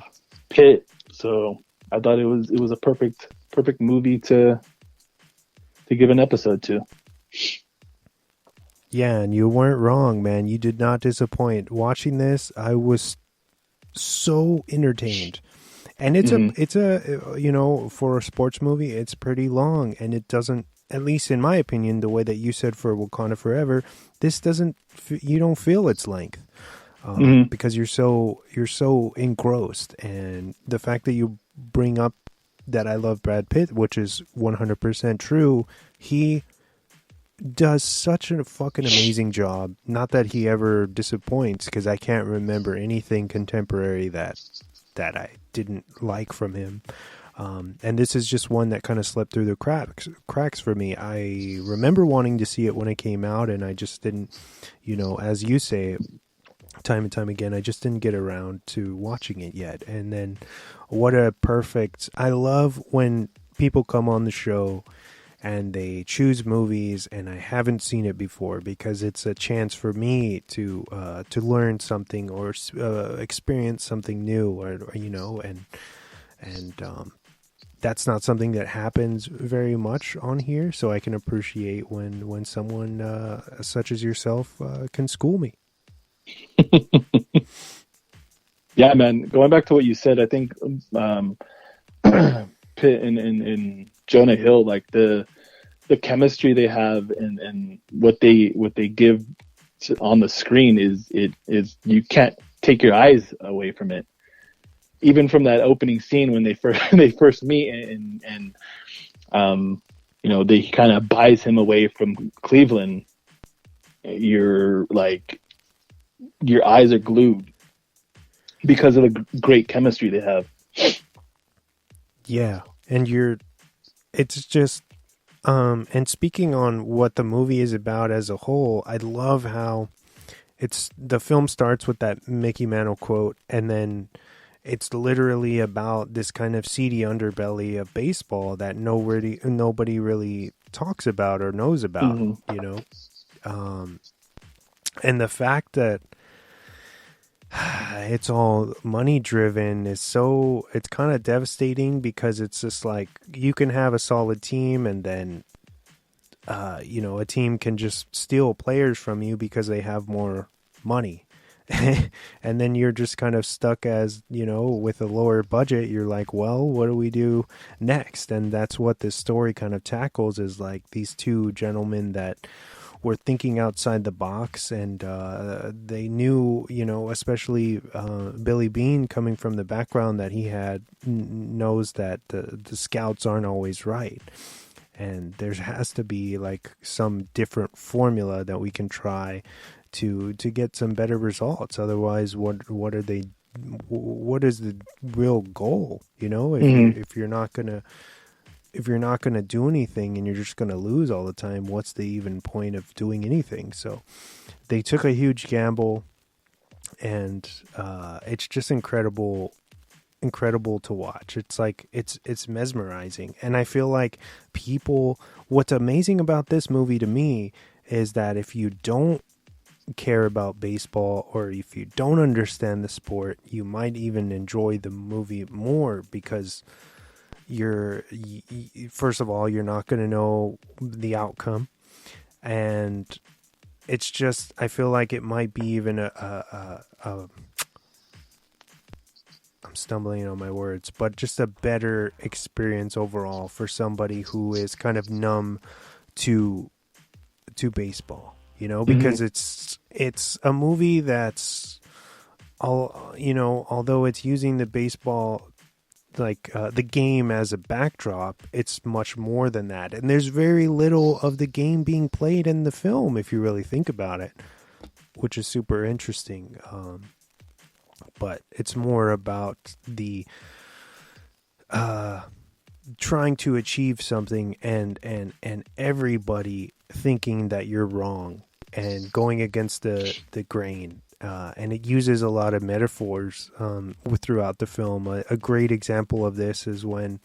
Pitt, so I thought it was a perfect movie to give an episode to. Yeah, and you weren't wrong, man. You did not disappoint. Watching this, I was so entertained. And it's a for a sports movie, it's pretty long, and it doesn't, at least in my opinion, the way that you said for Wakanda Forever, this doesn't, you don't feel its length. Because you're so engrossed. And the fact that you bring up that I love Brad Pitt, which is 100% true, he does such a fucking amazing job. Not that he ever disappoints, because I can't remember anything contemporary that I didn't like from him. And this is just one that kind of slipped through the cracks for me. I remember wanting to see it when it came out, and I just didn't, as you say, time and time again, I just didn't get around to watching it yet. And then I love when people come on the show and they choose movies and I haven't seen it before, because it's a chance for me to learn something or experience something new, or and that's not something that happens very much on here. So I can appreciate when someone such as yourself can school me. Yeah, man. Going back to what you said, I think Pitt and Jonah Hill, like the chemistry they have and what they give on the screen is you can't take your eyes away from it. even from that opening scene when they first meet, and they kind of buys him away from Cleveland. You're like, your eyes are glued because of the great chemistry they have. Yeah, and it's just, and speaking on what the movie is about as a whole, I love how the film starts with that Mickey Mantle quote, and then it's literally about this kind of seedy underbelly of baseball that nobody really talks about or knows about, and the fact that it's all money driven it's kind of devastating, because it's just like, you can have a solid team and then a team can just steal players from you because they have more money. And then you're just kind of stuck as, with a lower budget. You're like, well, what do we do next? And that's what this story kind of tackles, is like these two gentlemen that were thinking outside the box, and they knew, especially Billy Bean, coming from the background that he had, knows that the scouts aren't always right. And there has to be like some different formula that we can try to get some better results. Otherwise, what is the real goal? If you're not gonna do anything and you're just gonna lose all the time, what's the even point of doing anything? So they took a huge gamble, and it's just incredible to watch. It's like it's mesmerizing, and I feel like what's amazing about this movie to me is that if you don't care about baseball, or if you don't understand the sport, you might even enjoy the movie more, because first of all, you're not going to know the outcome, and it's just, I feel like it might be even I'm stumbling on my words, but just a better experience overall for somebody who is kind of numb to baseball, because it's a movie that's although it's using the baseball, like the game as a backdrop, it's much more than that. And there's very little of the game being played in the film, if you really think about it, which is super interesting. But it's more about the trying to achieve something and everybody thinking that you're wrong and going against the grain. And it uses a lot of metaphors throughout the film. A great example of this is when,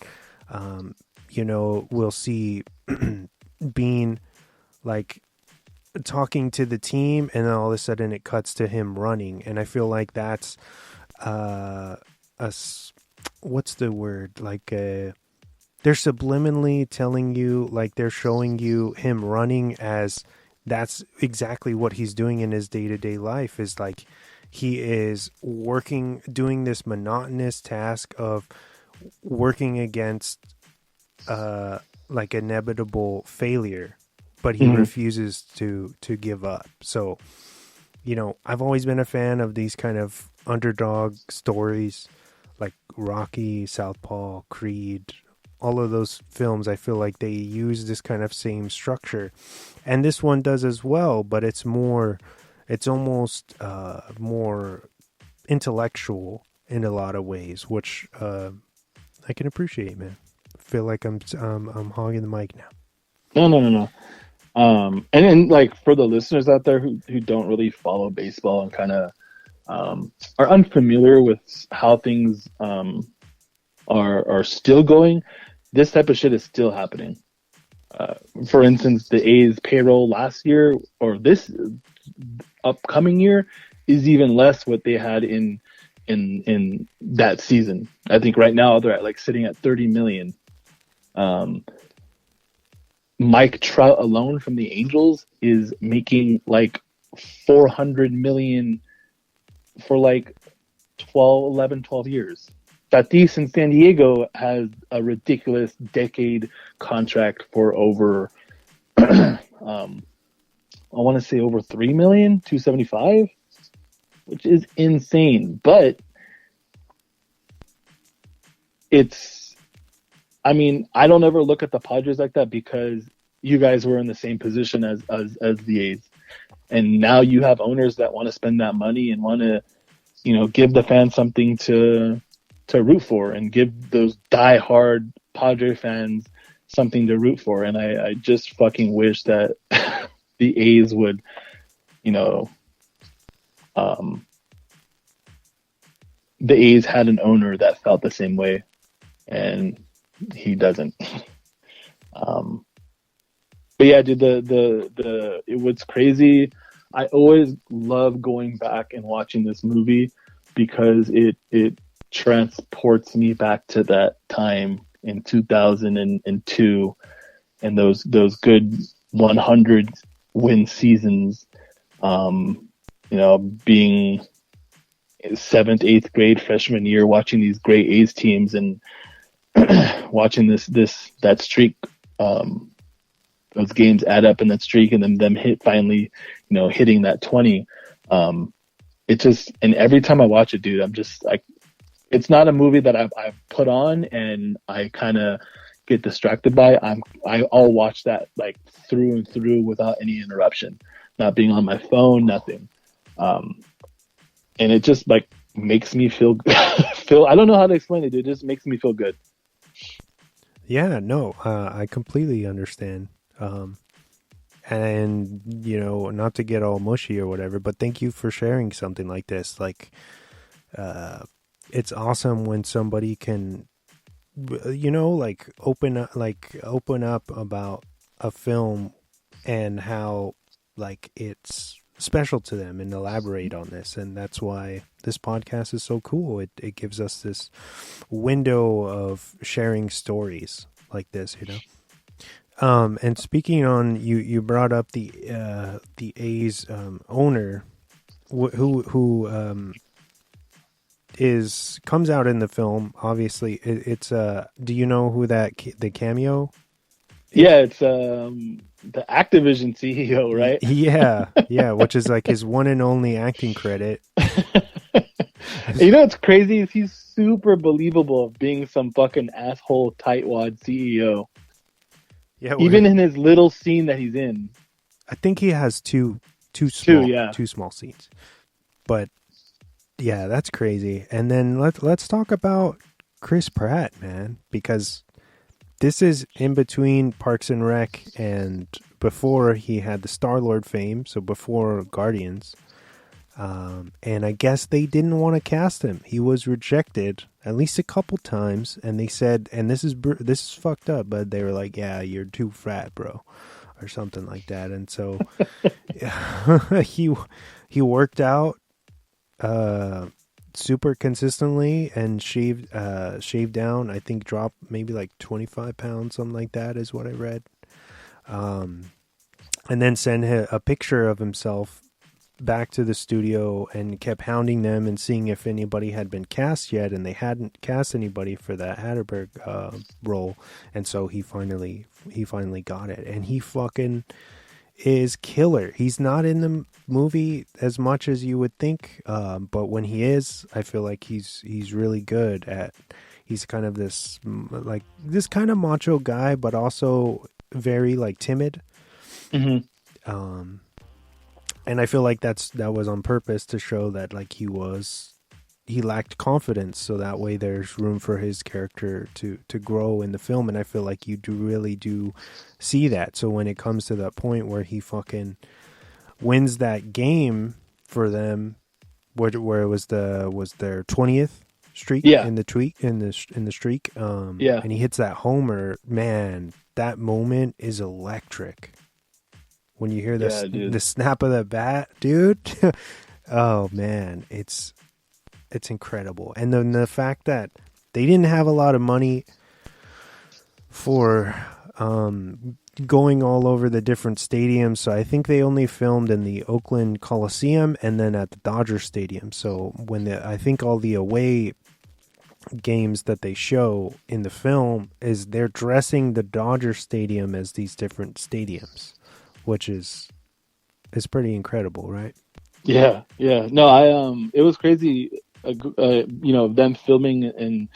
we'll see Bean like talking to the team, and then all of a sudden it cuts to him running. And I feel like that's what's the word? Like they're subliminally telling you, like they're showing you him running as that's exactly what he's doing in his day-to-day life, is like he is doing this monotonous task of working against like inevitable failure, but he refuses to give up. So, I've always been a fan of these kind of underdog stories like Rocky, Southpaw, Creed, all of those films. I feel like they use this kind of same structure, and this one does as well, but it's almost more intellectual in a lot of ways, which I can appreciate, man. I feel like I'm hogging the mic now. No. And like for the listeners out there who don't really follow baseball and kind of are unfamiliar with how things are still going, this type of shit is still happening. For instance, the A's payroll last year or this upcoming year is even less what they had in that season. I think right now they're like sitting at 30 million. Mike Trout alone from the Angels is making like 400 million for like 12 years. Tatis in San Diego has a ridiculous decade contract for over, I want to say over 3 million, 275, which is insane. But it's, I mean, I don't ever look at the Padres like that because you guys were in the same position as the A's. And now you have owners that want to spend that money and want to, give the fans something to root for and give those diehard Padre fans something to root for. And I just fucking wish that the A's would, the A's had an owner that felt the same way, and he doesn't. But yeah, dude, it was crazy. I always love going back and watching this movie because it transports me back to that time in 2002 and those good 100 win seasons. Being 7th, 8th grade freshman year, watching these great A's teams and watching that streak. Those games add up in that streak, and then them finally hitting that 20. It just, and every time I watch it, dude, I'm just like, it's not a movie that I've put on and I kind of get distracted by. I'll watch that like through and through without any interruption, not being on my phone, nothing. And it just like makes me feel I don't know how to explain it, dude. It just makes me feel good. Yeah, no, I completely understand. And not to get all mushy or whatever, but thank you for sharing something like this. Like, it's awesome when somebody can, like open up about a film and how like it's special to them and elaborate on this. And that's why this podcast is so cool. It gives us this window of sharing stories like this, And speaking on, you brought up the A's owner, who comes out in the film. Obviously, it's do you know who the cameo? Yeah, it's the Activision CEO, right? Yeah, which is like his one and only acting credit. What's crazy is he's super believable of being some fucking asshole tightwad CEO. Yeah, even in his little scene that he's in, I think he has two small scenes. But yeah, that's crazy. And then let's talk about Chris Pratt, man, because this is in between Parks and Rec and before he had the Star-Lord fame, so before Guardians. And I guess they didn't want to cast him. He was rejected at least a couple times, and they said, and this is fucked up, but they were like, "Yeah, you're too fat, bro," or something like that. And so he worked out super consistently and shaved down. I think dropped maybe like 25 pounds, something like that is what I read. And then sent a picture of himself back to the studio and kept hounding them and seeing if anybody had been cast yet, and they hadn't cast anybody for that Hatterberg role, and so he finally got it, and he fucking is killer. He's not in the movie as much as you would think, but when he is, I feel like he's really good at. He's kind of this kind of macho guy, but also very like timid. Mm-hmm. And I feel like that was on purpose to show that like he lacked confidence, so that way there's room for his character to grow in the film, and I feel like you really do see that. So when it comes to that point where he fucking wins that game for them, where it was their 20th streak in the streak, and he hits that homer, man, that moment is electric. When you hear the snap of the bat, dude, oh man, it's incredible. And then the fact that they didn't have a lot of money for going all over the different stadiums, so I think they only filmed in the Oakland Coliseum and then at the Dodger Stadium. So I think all the away games that they show in the film is they're dressing the Dodger Stadium as these different stadiums, which is pretty incredible, right? Yeah. No, it was crazy, them filming in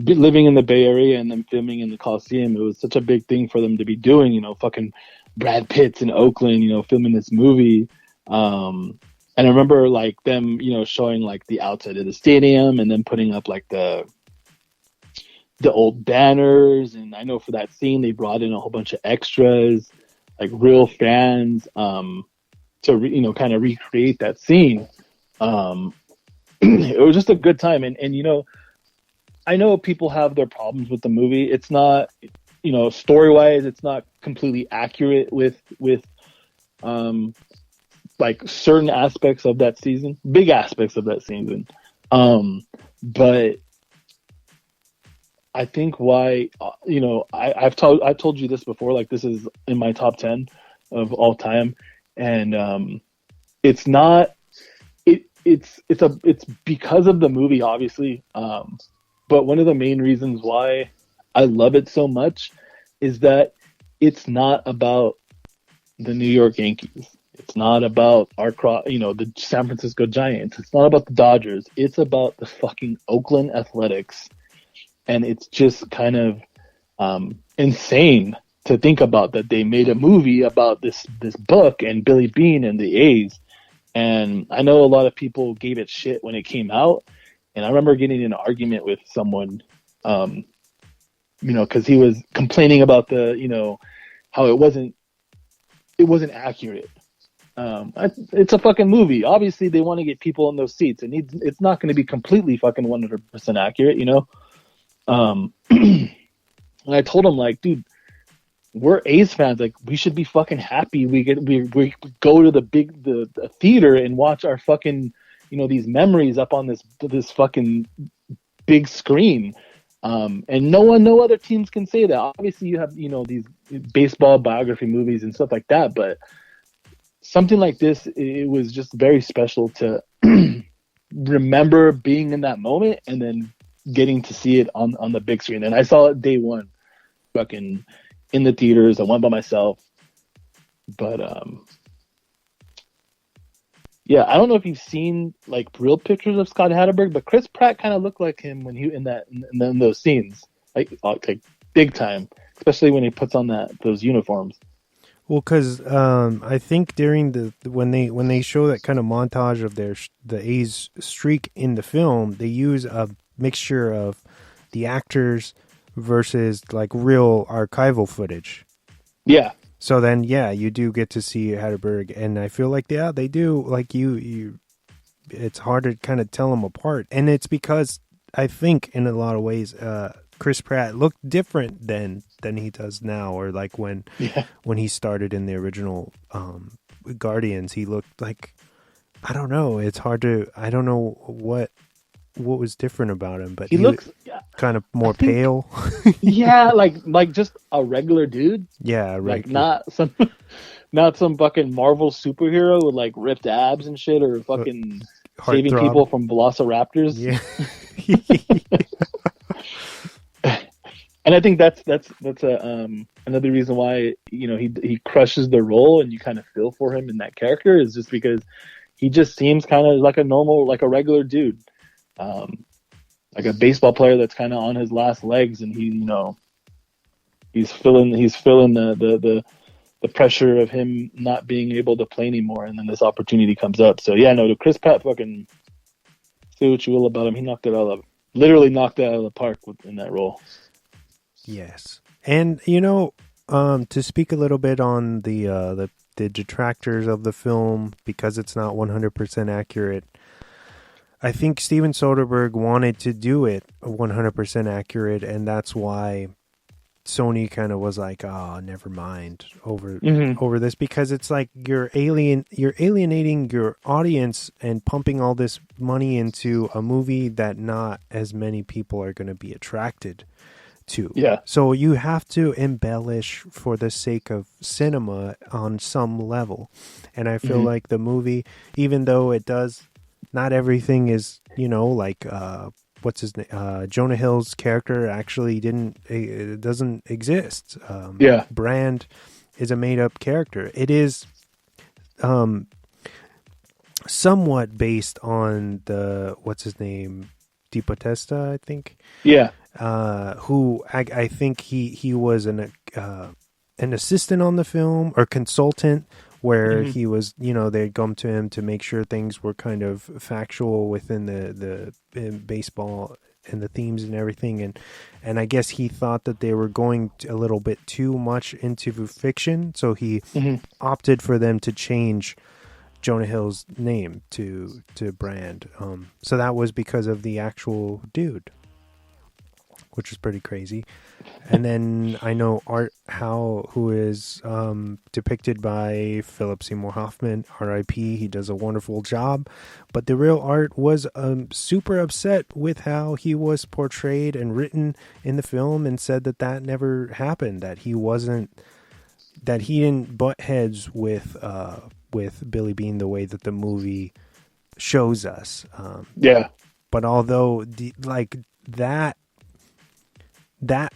living in the Bay Area and then filming in the Coliseum, it was such a big thing for them to be doing, fucking Brad Pitt's in Oakland, filming this movie. And I remember like them, showing like the outside of the stadium and then putting up like the old banners. And I know for that scene, they brought in a whole bunch of extras, like real fans, to kind of recreate that scene. It was just a good time. And I know people have their problems with the movie. It's not, story-wise, it's not completely accurate with like certain aspects of that season, big aspects of that season. But I think why, I've told you this before, like this is in my top 10 of all time. And it's not, it's because of the movie, obviously. But one of the main reasons why I love it so much is that it's not about the New York Yankees. It's not about the San Francisco Giants. It's not about the Dodgers. It's about the fucking Oakland Athletics. And it's just kind of insane to think about that they made a movie about this book and Billy Beane and the A's. And I know a lot of people gave it shit when it came out. And I remember getting in an argument with someone, because he was complaining about how it wasn't accurate. It's a fucking movie. Obviously, they want to get people in those seats, and it's not going to be completely fucking 100% accurate, And I told him, like, dude, we're A's fans. Like, we should be fucking happy. We go to the theater and watch our fucking, these memories up on this fucking big screen. And no other teams can say that. Obviously, you have, these baseball biography movies and stuff like that, but something like this, it was just very special to remember being in that moment and then getting to see it on the big screen. And I saw it day one, fucking in the theaters. I went by myself, but yeah, I don't know if you've seen like real pictures of Scott Hatterberg, but Chris Pratt kind of looked like him when he in those scenes, like big time, especially when he puts on those uniforms. Well, because I think during when they show that kind of montage of the A's streak in the film, they use a mixture of the actors versus like real archival footage. Yeah. So then, yeah, you do get to see Hatterberg, and I feel like they do like you. It's hard to kind of tell them apart, and it's because I think in a lot of ways, Chris Pratt looked different than he does now, or like when he started in the original Guardians, he looked like, I don't know. It's hard to, I don't know what was different about him, but he looks kind of more pale. Yeah, like just a regular dude. Yeah, like not some fucking Marvel superhero with like ripped abs and shit, or fucking saving people from velociraptors. Yeah. And I think that's another reason why he crushes the role, and you kind of feel for him in that character, is just because he just seems kind of like a regular dude, like a baseball player that's kind of on his last legs, and he's feeling the pressure of him not being able to play anymore, and then this opportunity comes up. So yeah, no, the Chris Pratt, fucking say what you will about him, he literally knocked it out of the park in that role. Yes. And, to speak a little bit on the detractors of the film, because it's not 100% accurate, I think Steven Soderbergh wanted to do it 100% accurate, and that's why Sony kind of was like, oh, never mind over this, because it's like you're alienating your audience and pumping all this money into a movie that not as many people are going to be attracted to. Yeah. So you have to embellish for the sake of cinema on some level. And I feel like the movie, even though it does, not everything is, like, what's his name? Jonah Hill's character actually doesn't exist. Brand is a made up character. It is, somewhat based on what's his name? DiPotesta, I think. Yeah. Who I think he was an assistant on the film or consultant, where he was, they'd come to him to make sure things were kind of factual within the baseball and the themes and everything. And I guess he thought that they were going a little bit too much into fiction. So he opted for them to change Jonah Hill's name to Brand. So that was because of the actual dude, which is pretty crazy. And then I know Art Howe, who is depicted by Philip Seymour Hoffman, R.I.P. He does a wonderful job. But the real Art was super upset with how he was portrayed and written in the film, and said that never happened, that he didn't butt heads with Billy Beane the way that the movie shows us. But although that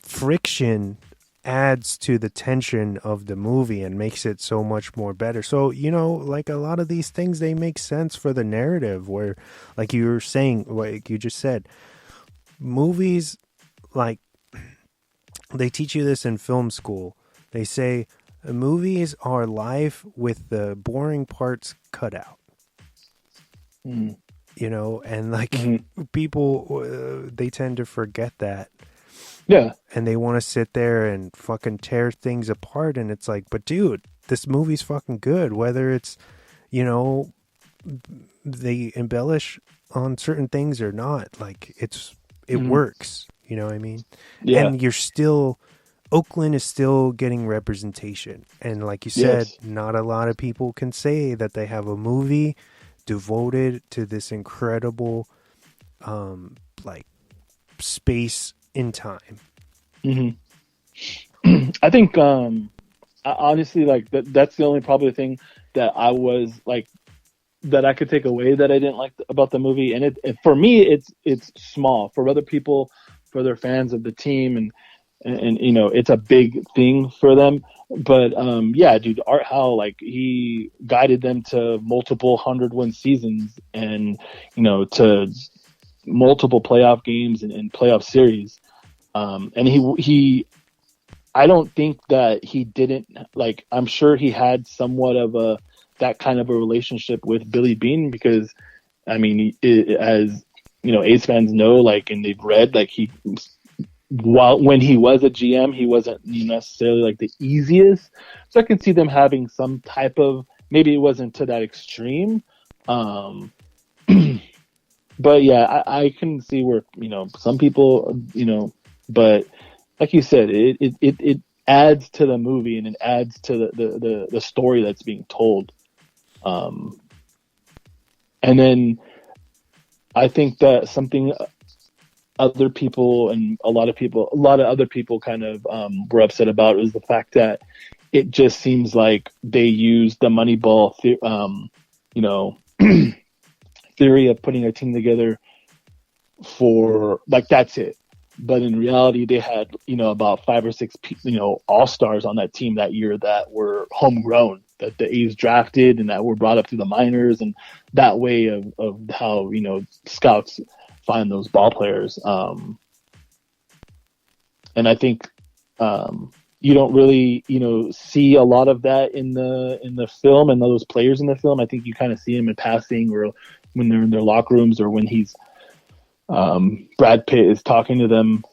friction adds to the tension of the movie and makes it so much more better. So, like a lot of these things, they make sense for the narrative, where, like you were saying, like you just said, movies, like, they teach you this in film school. They say movies are life with the boring parts cut out. And like people, they tend to forget that. Yeah. And they want to sit there and fucking tear things apart. And it's like, but dude, this movie's fucking good. Whether it's, they embellish on certain things or not. Like it works. You know what I mean? Yeah. And Oakland is still getting representation. And like you said, not a lot of people can say that they have a movie devoted to this incredible, like, space in time. I think, honestly, like, that's the only probably thing that I was, like, that I could take away that I didn't like about the movie. And for me, it's small. For other people, for their fans of the team, and it's a big thing for them. But yeah, dude, Art Howe, like, he guided them to multiple 100-win seasons, and to multiple playoff games and playoff series. And he I don't think that he didn't, like, I'm sure he had somewhat of that kind of a relationship with Billy Beane, because I mean, as A's fans know, like, and they've read, like, when he was a GM, he wasn't necessarily like the easiest. So I can see them having some type of, maybe it wasn't to that extreme. But yeah, I can see where, some people, but like you said, it adds to the movie, and it adds to the story that's being told. And then I think that something other people and a lot of other people kind of were upset about is the fact that it just seems like they use the Moneyball theory of putting a team together for, like, that's it. But in reality, they had, about 5 or 6, all-stars on that team that year that were homegrown, that the A's drafted and that were brought up through the minors, and that way of how, scouts find those ball players. And I think you don't really, see a lot of that in the film, and those players in the film. I think you kind of see them in passing, or when they're in their locker rooms, or when Brad Pitt is talking to them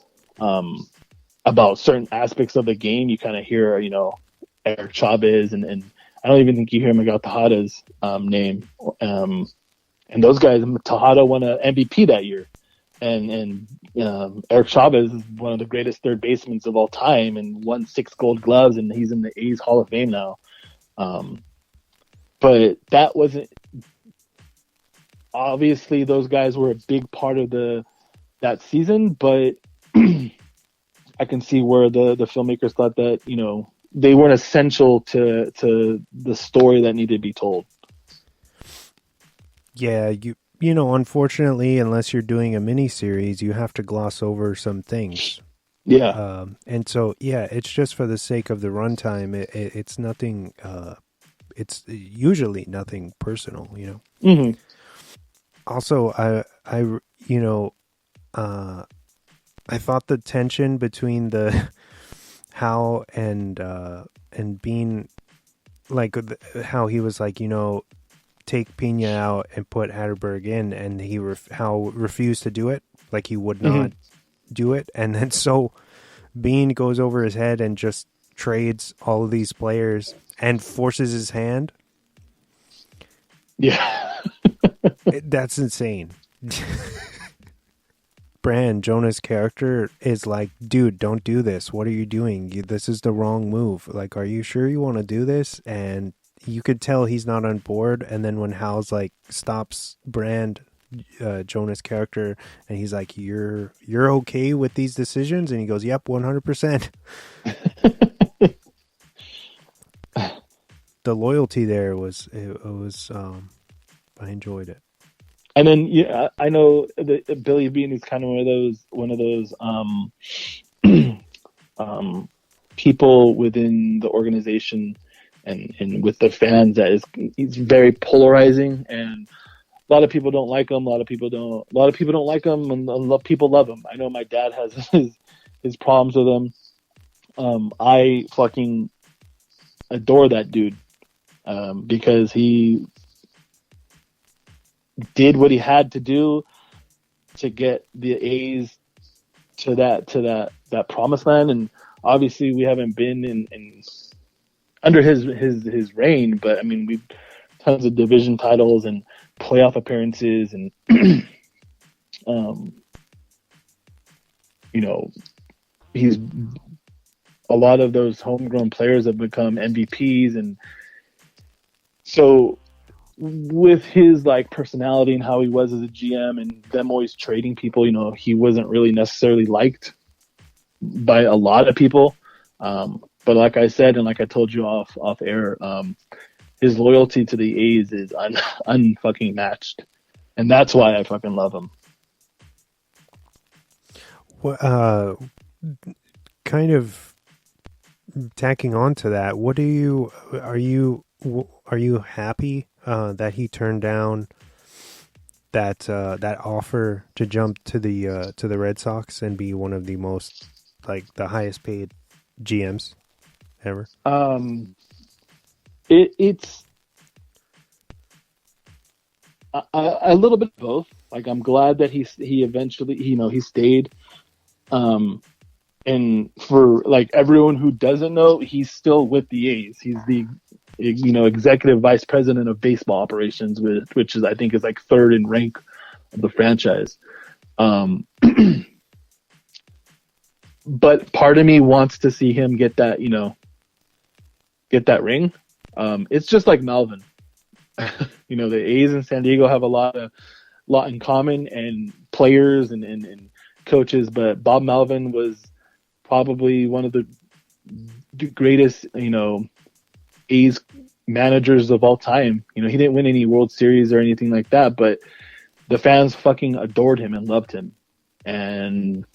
about certain aspects of the game. You kind of hear, Eric Chavez, and I don't even think you hear Miguel Tejada's name. And those guys, Tejada won an MVP that year. And Eric Chavez is one of the greatest third basemen of all time, and won 6 Gold Gloves, and he's in the A's Hall of Fame now. But that wasn't, obviously those guys were a big part of that season, but I can see where the filmmakers thought that, they weren't essential to the story that needed to be told. Yeah, unfortunately, unless you're doing a mini series, you have to gloss over some things. Yeah. And so, yeah, it's just for the sake of the runtime. It's nothing, it's usually nothing personal, Mm-hmm. Also, I thought the tension between the Hal and Bean, like how he was like, take Pena out and put Hatterberg in, and Hal refused to do it, like he would not do it, and then so Bean goes over his head and just trades all of these players and forces his hand. Yeah. That's insane. Brand, Jonah's character, is like, dude, don't do this. What are you doing? This is the wrong move. Like, are you sure you want to do this? And you could tell he's not on board. And then when Hal's like stops Brand, Jonah's character, and he's like, you're okay with these decisions? And he goes, yep, 100%. The loyalty there was I enjoyed it. And then, yeah, I know that Billy Bean is kind of one of those people within the organization and with the fans he's very polarizing, and a lot of people don't like him. A lot of people don't like him, and a lot of people love him. I know my dad has his problems with him. I fucking adore that dude because he did what he had to do to get the A's to that promised land, and obviously we haven't been in under his reign, but I mean we've tons of division titles and playoff appearances, and he's a lot of those homegrown players have become MVPs, and so with his like personality and how he was as a GM and them always trading people, he wasn't really necessarily liked by a lot of people. But like I said, and like I told you off air, his loyalty to the A's is unfucking matched. And that's why I fucking love him. Well, kind of tacking on to that, are you happy that he turned down that offer to jump to the Red Sox and be one of the most, like, the highest paid GMs ever? It's a little bit of both. Like, I'm glad that he eventually he stayed. And for like everyone who doesn't know, he's still with the A's. He's the executive vice president of baseball operations, which is I think is like third in rank of the franchise. But part of me wants to see him get that ring. It's just like Melvin. The A's in San Diego have a lot in common, and players and coaches, but Bob Melvin was probably one of the greatest, A's managers of all time. He didn't win any World Series or anything like that, but the fans fucking adored him and loved him. And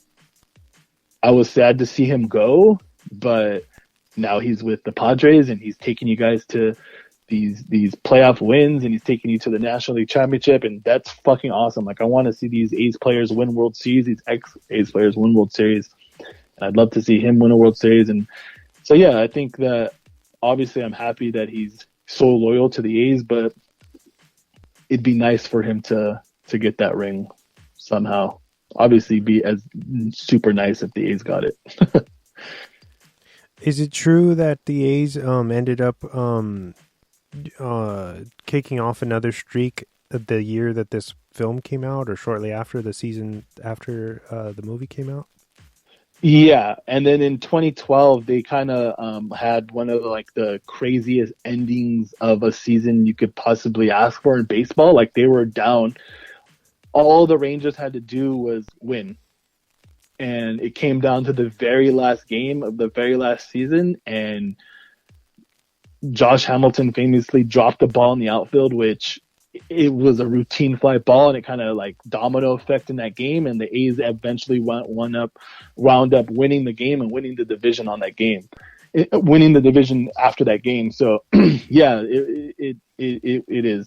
I was sad to see him go, but now he's with the Padres and he's taking you guys to these playoff wins, and he's taking you to the National League Championship, and that's fucking awesome. Like, I want to see these A's players win World Series, these ex-A's players win World Series. And I'd love to see him win a World Series. And so, yeah, I think that obviously I'm happy that he's so loyal to the A's, but it'd be nice for him to get that ring somehow. Obviously, be as super nice if the A's got it. Is it true that the A's ended up kicking off another streak the year that this film came out, or shortly after the season after the movie came out? Yeah, and then in 2012 they kind of had one of the craziest endings of a season you could possibly ask for in baseball. Like, they were down. All the Rangers had to do was win. And it came down to the very last game of the very last season, and Josh Hamilton famously dropped the ball in the outfield, which it was a routine fly ball, and it kind of like domino effect in that game, and the A's eventually wound up winning the game and winning the division on that game, winning the division after that game. So yeah, it is.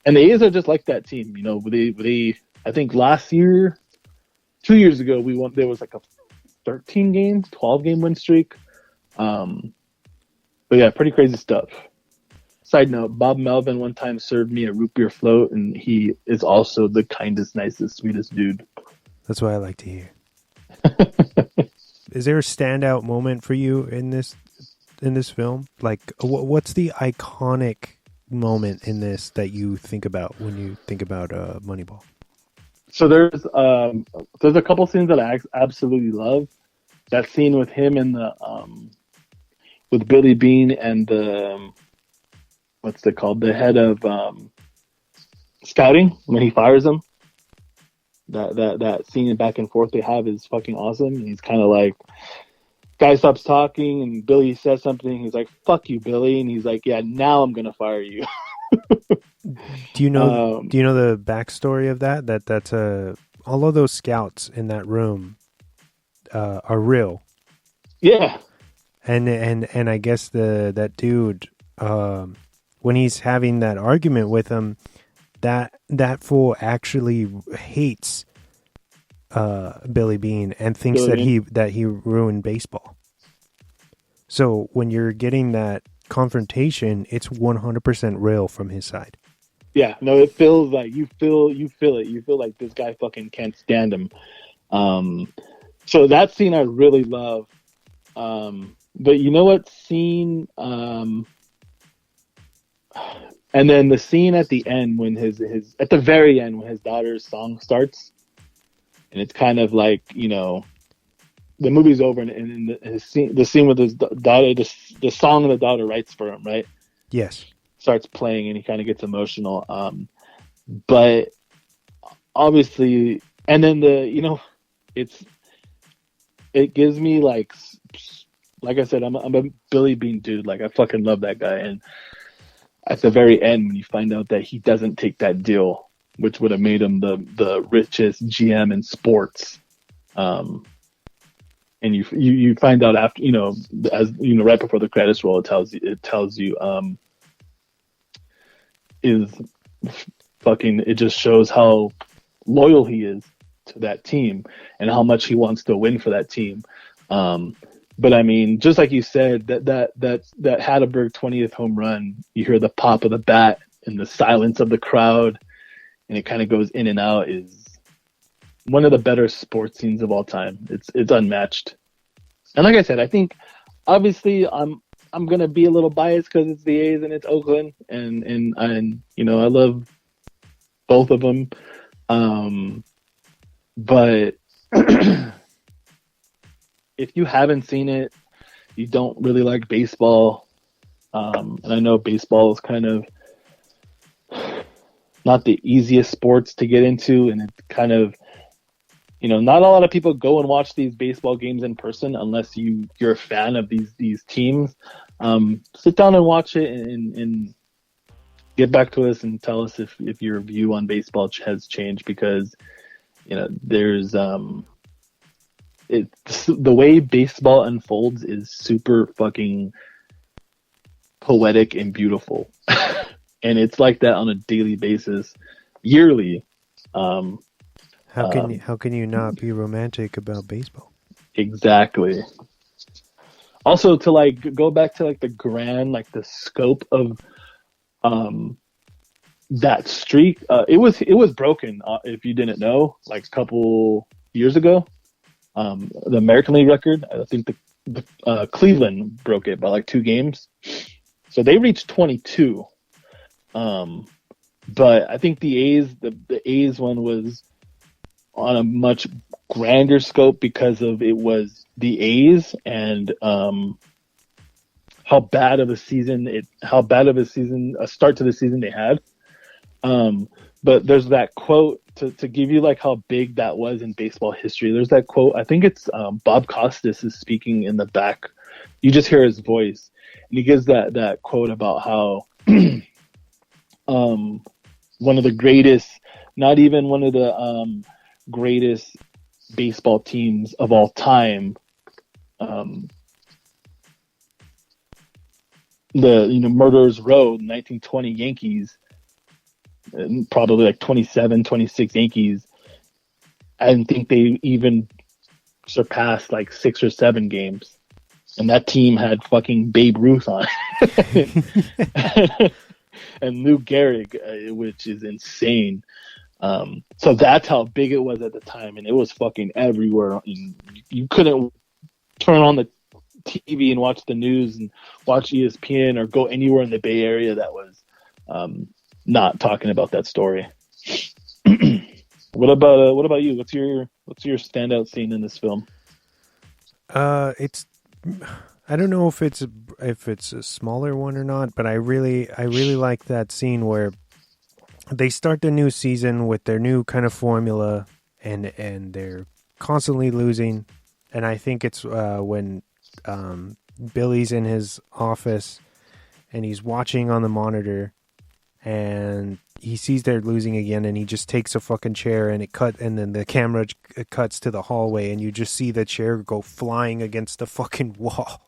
And the A's are just like that team. You know, they I think last year, 2 years ago, we won. There was like a 13 game, 12 game win streak. But yeah, pretty crazy stuff. Side note: Bob Melvin one time served me a root beer float, and he is also the kindest, nicest, sweetest dude. That's what I like to hear. Is there a standout moment for you in this film? Like, what's the iconic moment in this that you think about when you think about Moneyball? So there's a couple scenes that I absolutely love. That scene with him and the with Billy Bean and the what's it called? The head of scouting when he fires him. That scene back and forth they have is fucking awesome. And he's kind of like, guy stops talking and Billy says something. He's like, "Fuck you, Billy," and he's like, "Yeah, now I'm gonna fire you." Do you know the backstory of that? That's all of those scouts in that room are real. Yeah. And I guess that dude when he's having that argument with him, that fool actually hates Billy Bean and thinks that he ruined baseball. So when you're getting that confrontation, it's 100% real from his side. Yeah, no, it feels like you feel it. You feel like this guy fucking can't stand him. So that scene I really love. But you know what scene? And then the scene at the end when his at the very end when his daughter's song starts, and it's kind of like, you know, the movie's over and the scene with his daughter, the song the daughter writes for him, right? Yes. Starts playing and he kind of gets emotional. But obviously, and then it gives me like I said, I'm a Billy Bean dude. Like I fucking love that guy. And at the very end, when you find out that he doesn't take that deal, which would have made him the richest GM in sports, and you find out after, as you know, right before the credits roll, it tells you it just shows how loyal he is to that team and how much he wants to win for that team. But I mean, just like you said, that Hatterberg 20th home run, you hear the pop of the bat and the silence of the crowd, and it kind of goes in and out, is one of the better sports scenes of all time. It's unmatched. And like I said, I think obviously I'm gonna be a little biased because it's the A's and it's Oakland, and I love both of them. But if you haven't seen it, you don't really like baseball, and I know baseball is kind of not the easiest sports to get into, and it's kind of, not a lot of people go and watch these baseball games in person unless you're a fan of these teams. Sit down and watch it and get back to us and tell us if your view on baseball has changed, because there's the way baseball unfolds is super fucking poetic and beautiful. And it's like that on a daily basis, yearly. How can you not be romantic about baseball? Exactly. Also, to go back to the grand, the scope of that streak, it was broken, if you didn't know, a couple years ago. The American League record, I think the Cleveland broke it by 2 games, so they reached 22. But I think the A's one was on a much grander scope because of it was the A's and how bad of a start to the season they had. But there's that quote to give you how big that was in baseball history. There's that quote. I think it's Bob Costas is speaking in the back. You just hear his voice, and he gives that quote about how one of the greatest, not even one of the greatest baseball teams of all time, the Murderers Row 1920 Yankees, and probably like 27, 26 Yankees. I didn't think they even surpassed like 6 or 7 games. And that team had fucking Babe Ruth on it. And Lou Gehrig, which is insane. So that's how big it was at the time. And it was fucking everywhere. And you couldn't turn on the TV and watch the news and watch ESPN or go anywhere in the Bay Area that was not talking about that story. What about you? What's your standout scene in this film? It's I don't know if it's a smaller one or not, but I really like that scene where they start the new season with their new kind of formula, and they're constantly losing. And I think it's when Billy's in his office and he's watching on the monitor, and he sees they're losing again, and he just takes a fucking chair and and then the camera cuts to the hallway, and you just see the chair go flying against the fucking wall.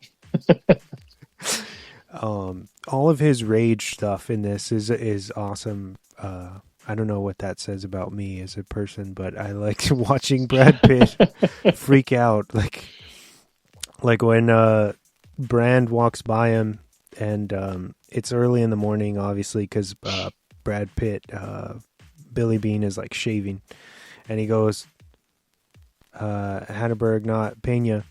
All of his rage stuff in this is awesome. I don't know what that says about me as a person, but I like watching Brad Pitt freak out, like when Brand walks by him, and it's early in the morning, obviously, because Brad Pitt, Billy Bean is like shaving, and he goes, Hanneberg, not Pena.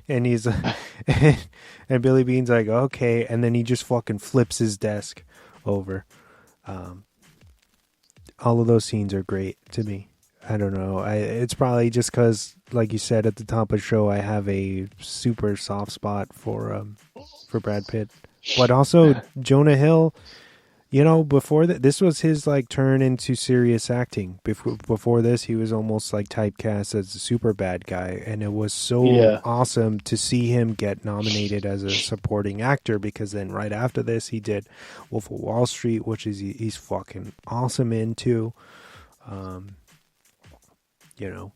And he's and Billy Bean's like, okay, and then he just fucking flips his desk over. All of those scenes are great to me. I don't know. It's probably just because, like you said at the top of the show, I have a super soft spot for Brad Pitt, but also Jonah Hill. You know, before that, this was his like turn into serious acting. Before this, he was almost like typecast as a super bad guy, and it was so awesome to see him get nominated as a supporting actor, because then right after this, he did Wolf of Wall Street, which is he's fucking awesome into. You know,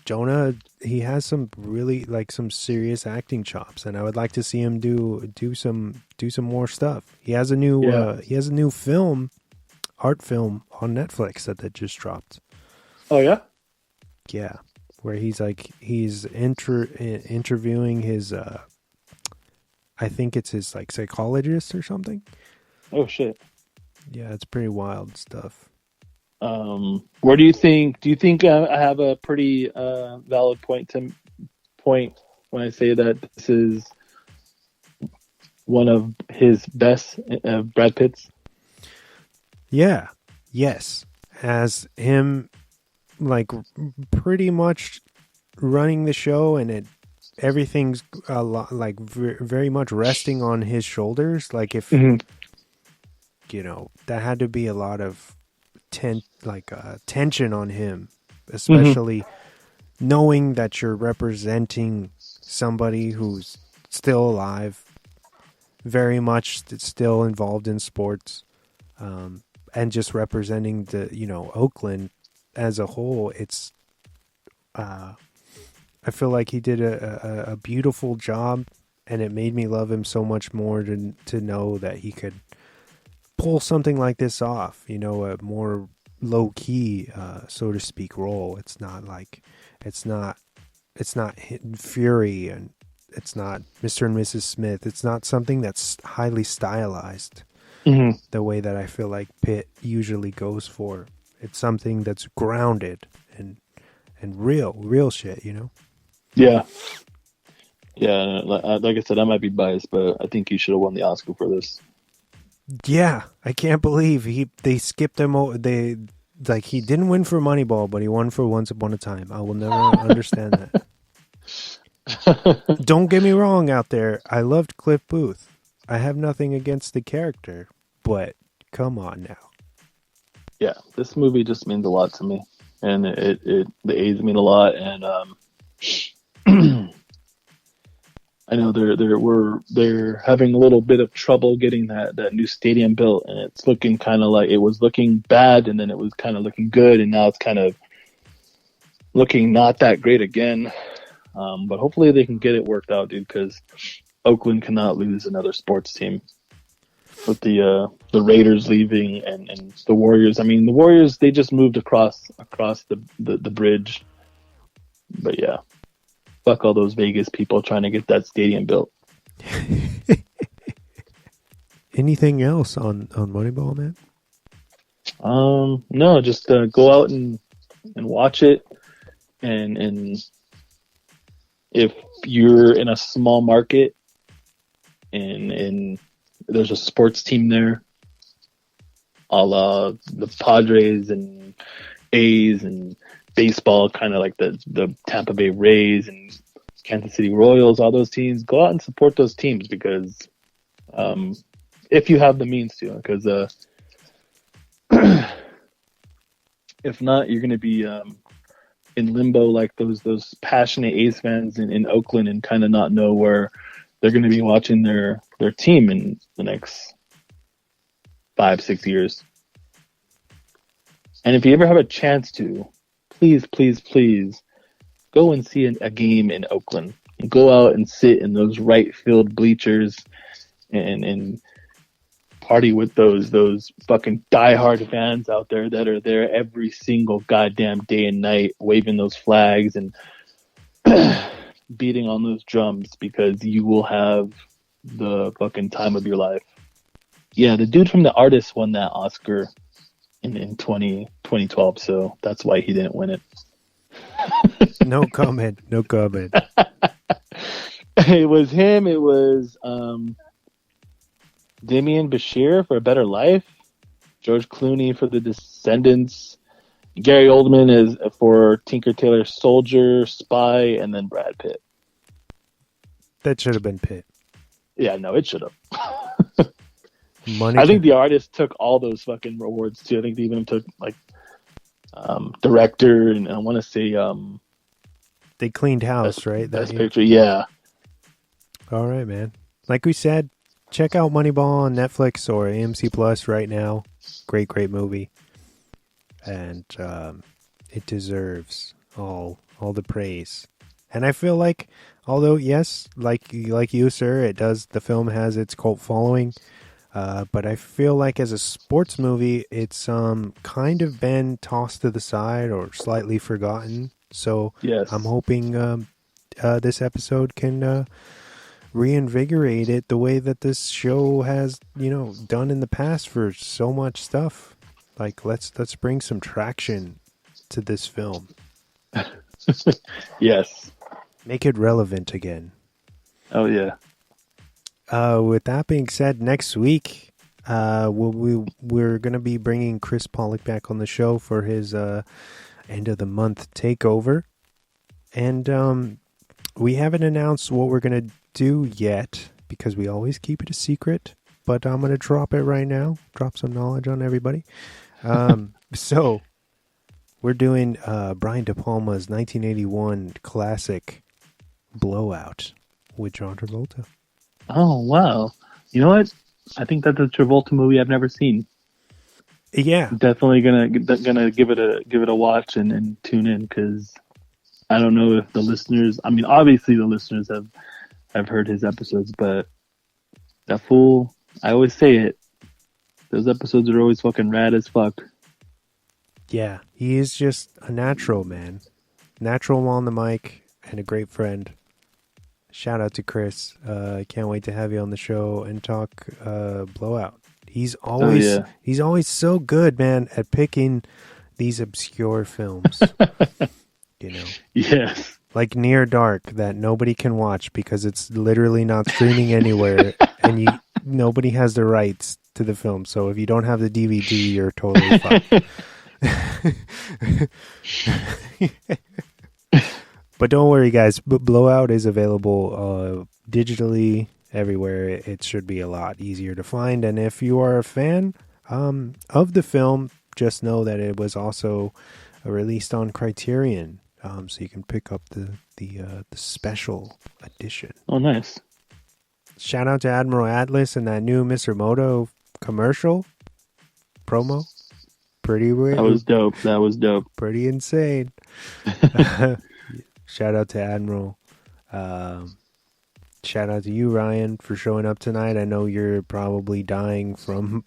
Jonah, he has some really like some serious acting chops, and I would like to see him do some more stuff. He has a new film, art film on Netflix that just dropped. Oh yeah, yeah, where he's interviewing his I think it's his like psychologist or something. Oh shit. Yeah, it's pretty wild stuff. Where do you think I have a pretty valid point when I say that this is one of his best, Brad Pitt's? Yeah. Yes. As him like pretty much running the show, and everything's a lot like very much resting on his shoulders. Like if you know, that had to be a lot of tension on him, especially knowing that you're representing somebody who's still alive, very much still involved in sports, and just representing the, you know, Oakland as a whole. It's I feel like he did a beautiful job, and it made me love him so much more to know that he could pull something like this off, you know, a more low key, so to speak, role. It's not Hidden Fury, and it's not Mr. and Mrs. Smith. It's not something that's highly stylized the way that I feel like Pitt usually goes for. It's something that's grounded and real shit, you know? Yeah. Yeah, like I said, I might be biased, but I think he should have won the Oscar for this. Yeah, I can't believe they skipped him. He didn't win for Moneyball, but he won for Once Upon a Time. I will never understand that. Don't get me wrong out there. I loved Cliff Booth. I have nothing against the character, but come on now. Yeah, this movie just means a lot to me, and the A's mean a lot, and I know they're having a little bit of trouble getting that new stadium built, and it's looking kind of like it was looking bad, and then it was kind of looking good, and now it's kind of looking not that great again. But hopefully they can get it worked out, dude, because Oakland cannot lose another sports team. the Raiders leaving and the Warriors. I mean, the Warriors, they just moved across the bridge. But yeah, fuck all those Vegas people trying to get that stadium built. Anything else on Moneyball, man? No, just go out and watch it, and if you're in a small market and there's a sports team there, a la the Padres and A's and baseball, kind of like the Tampa Bay Rays and Kansas City Royals, all those teams, go out and support those teams because if you have the means to, because if not, you're going to be in limbo like those passionate A's fans in Oakland and kind of not know where they're going to be watching their team in the next 5-6 years. And if you ever have a chance to, please go and see a game in Oakland. Go out and sit in those right field bleachers and party with those fucking diehard fans out there that are there every single goddamn day and night, waving those flags and beating on those drums, because you will have the fucking time of your life. Yeah, the dude from The Artist won that Oscar in 2012, so that's why he didn't win it. No comment. It was him. It was Damian Bashir for A Better Life, George Clooney for The Descendants, Gary Oldman is for Tinker Tailor Soldier, Spy, and then Brad Pitt. That should have been Pitt. Yeah, no, it should have. Money. I think The Artist took all those fucking awards too. I think they even took like director, and I want to say they cleaned house, right? Best picture, yeah. All right, man. Like we said, check out Moneyball on Netflix or AMC Plus right now. Great movie, and it deserves all the praise. And I feel like, although yes, like you, sir, the film has its cult following. But I feel like as a sports movie, it's kind of been tossed to the side or slightly forgotten. So yes. I'm hoping this episode can reinvigorate it the way that this show has, done in the past for so much stuff. Like let's bring some traction to this film. Yes. Make it relevant again. Oh yeah. With that being said, next week we're going to be bringing Chris Pollock back on the show for his end of the month takeover, and we haven't announced what we're going to do yet because we always keep it a secret. But I'm going to drop it right now. Drop some knowledge on everybody. So we're doing Brian De Palma's 1981 classic Blowout with John Travolta. Oh, wow. You know what? I think that's a Travolta movie I've never seen. Yeah. Definitely gonna give it a watch and tune in, because I don't know if the listeners, I mean, obviously the listeners have heard his episodes, but that fool, I always say it, those episodes are always fucking rad as fuck. Yeah, he is just a natural, man. Natural on the mic and a great friend. Shout out to Chris. I can't wait to have you on the show and talk Blowout. He's always so good, man, at picking these obscure films. Yes. Like Near Dark that nobody can watch because it's literally not streaming anywhere, and nobody has the rights to the film. So if you don't have the DVD, you're totally fucked. But don't worry, guys. Blowout is available digitally everywhere. It should be a lot easier to find. And if you are a fan of the film, just know that it was also released on Criterion, so you can pick up the special edition. Oh, nice! Shout out to Admiral Atlas and that new Mr. Moto commercial promo. Pretty weird. That was dope. Pretty insane. Shout out to Admiral. shout out to you, Ryan, for showing up tonight. I know you're probably dying from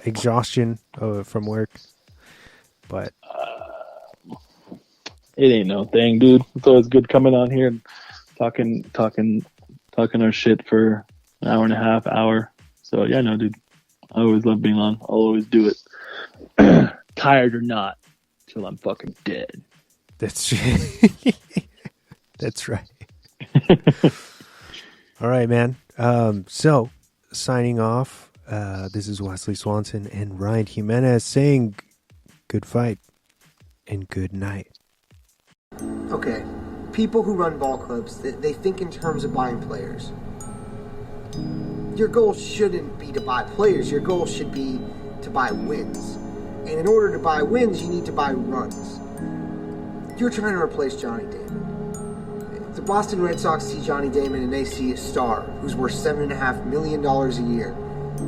exhaustion from work, but it ain't no thing, dude. It's always good coming on here and talking our shit for an hour and a half, hour. So yeah, no, dude. I always love being on. I'll always do it. Tired or not, till I'm fucking dead. That's that's right. All right, man. So signing off. This is Wesley Swanson and Ryan Jimenez saying good fight and good night. Okay, people who run ball clubs, they think in terms of buying players. Your goal shouldn't be to buy players. Your goal should be to buy wins. And in order to buy wins, you need to buy runs. You're trying to replace Johnny Damon. The Boston Red Sox see Johnny Damon and they see a star who's worth $7.5 million a year.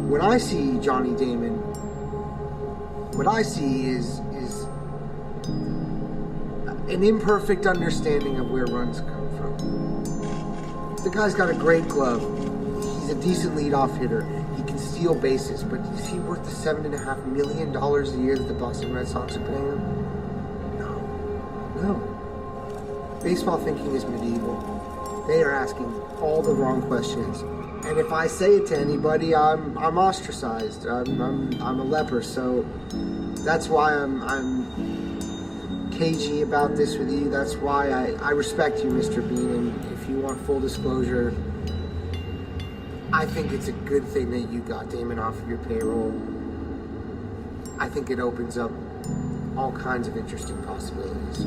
When I see Johnny Damon, what I see is an imperfect understanding of where runs come from. The guy's got a great glove. He's a decent leadoff hitter. He can steal bases, but is he worth the $7.5 million a year that the Boston Red Sox are paying him? No. Baseball thinking is medieval. They are asking all the wrong questions. And if I say it to anybody, I'm ostracized. I'm a leper. So that's why I'm cagey about this with you. That's why I respect you, Mr. Bean. And if you want full disclosure, I think it's a good thing that you got Damon off of your payroll. I think it opens up all kinds of interesting possibilities.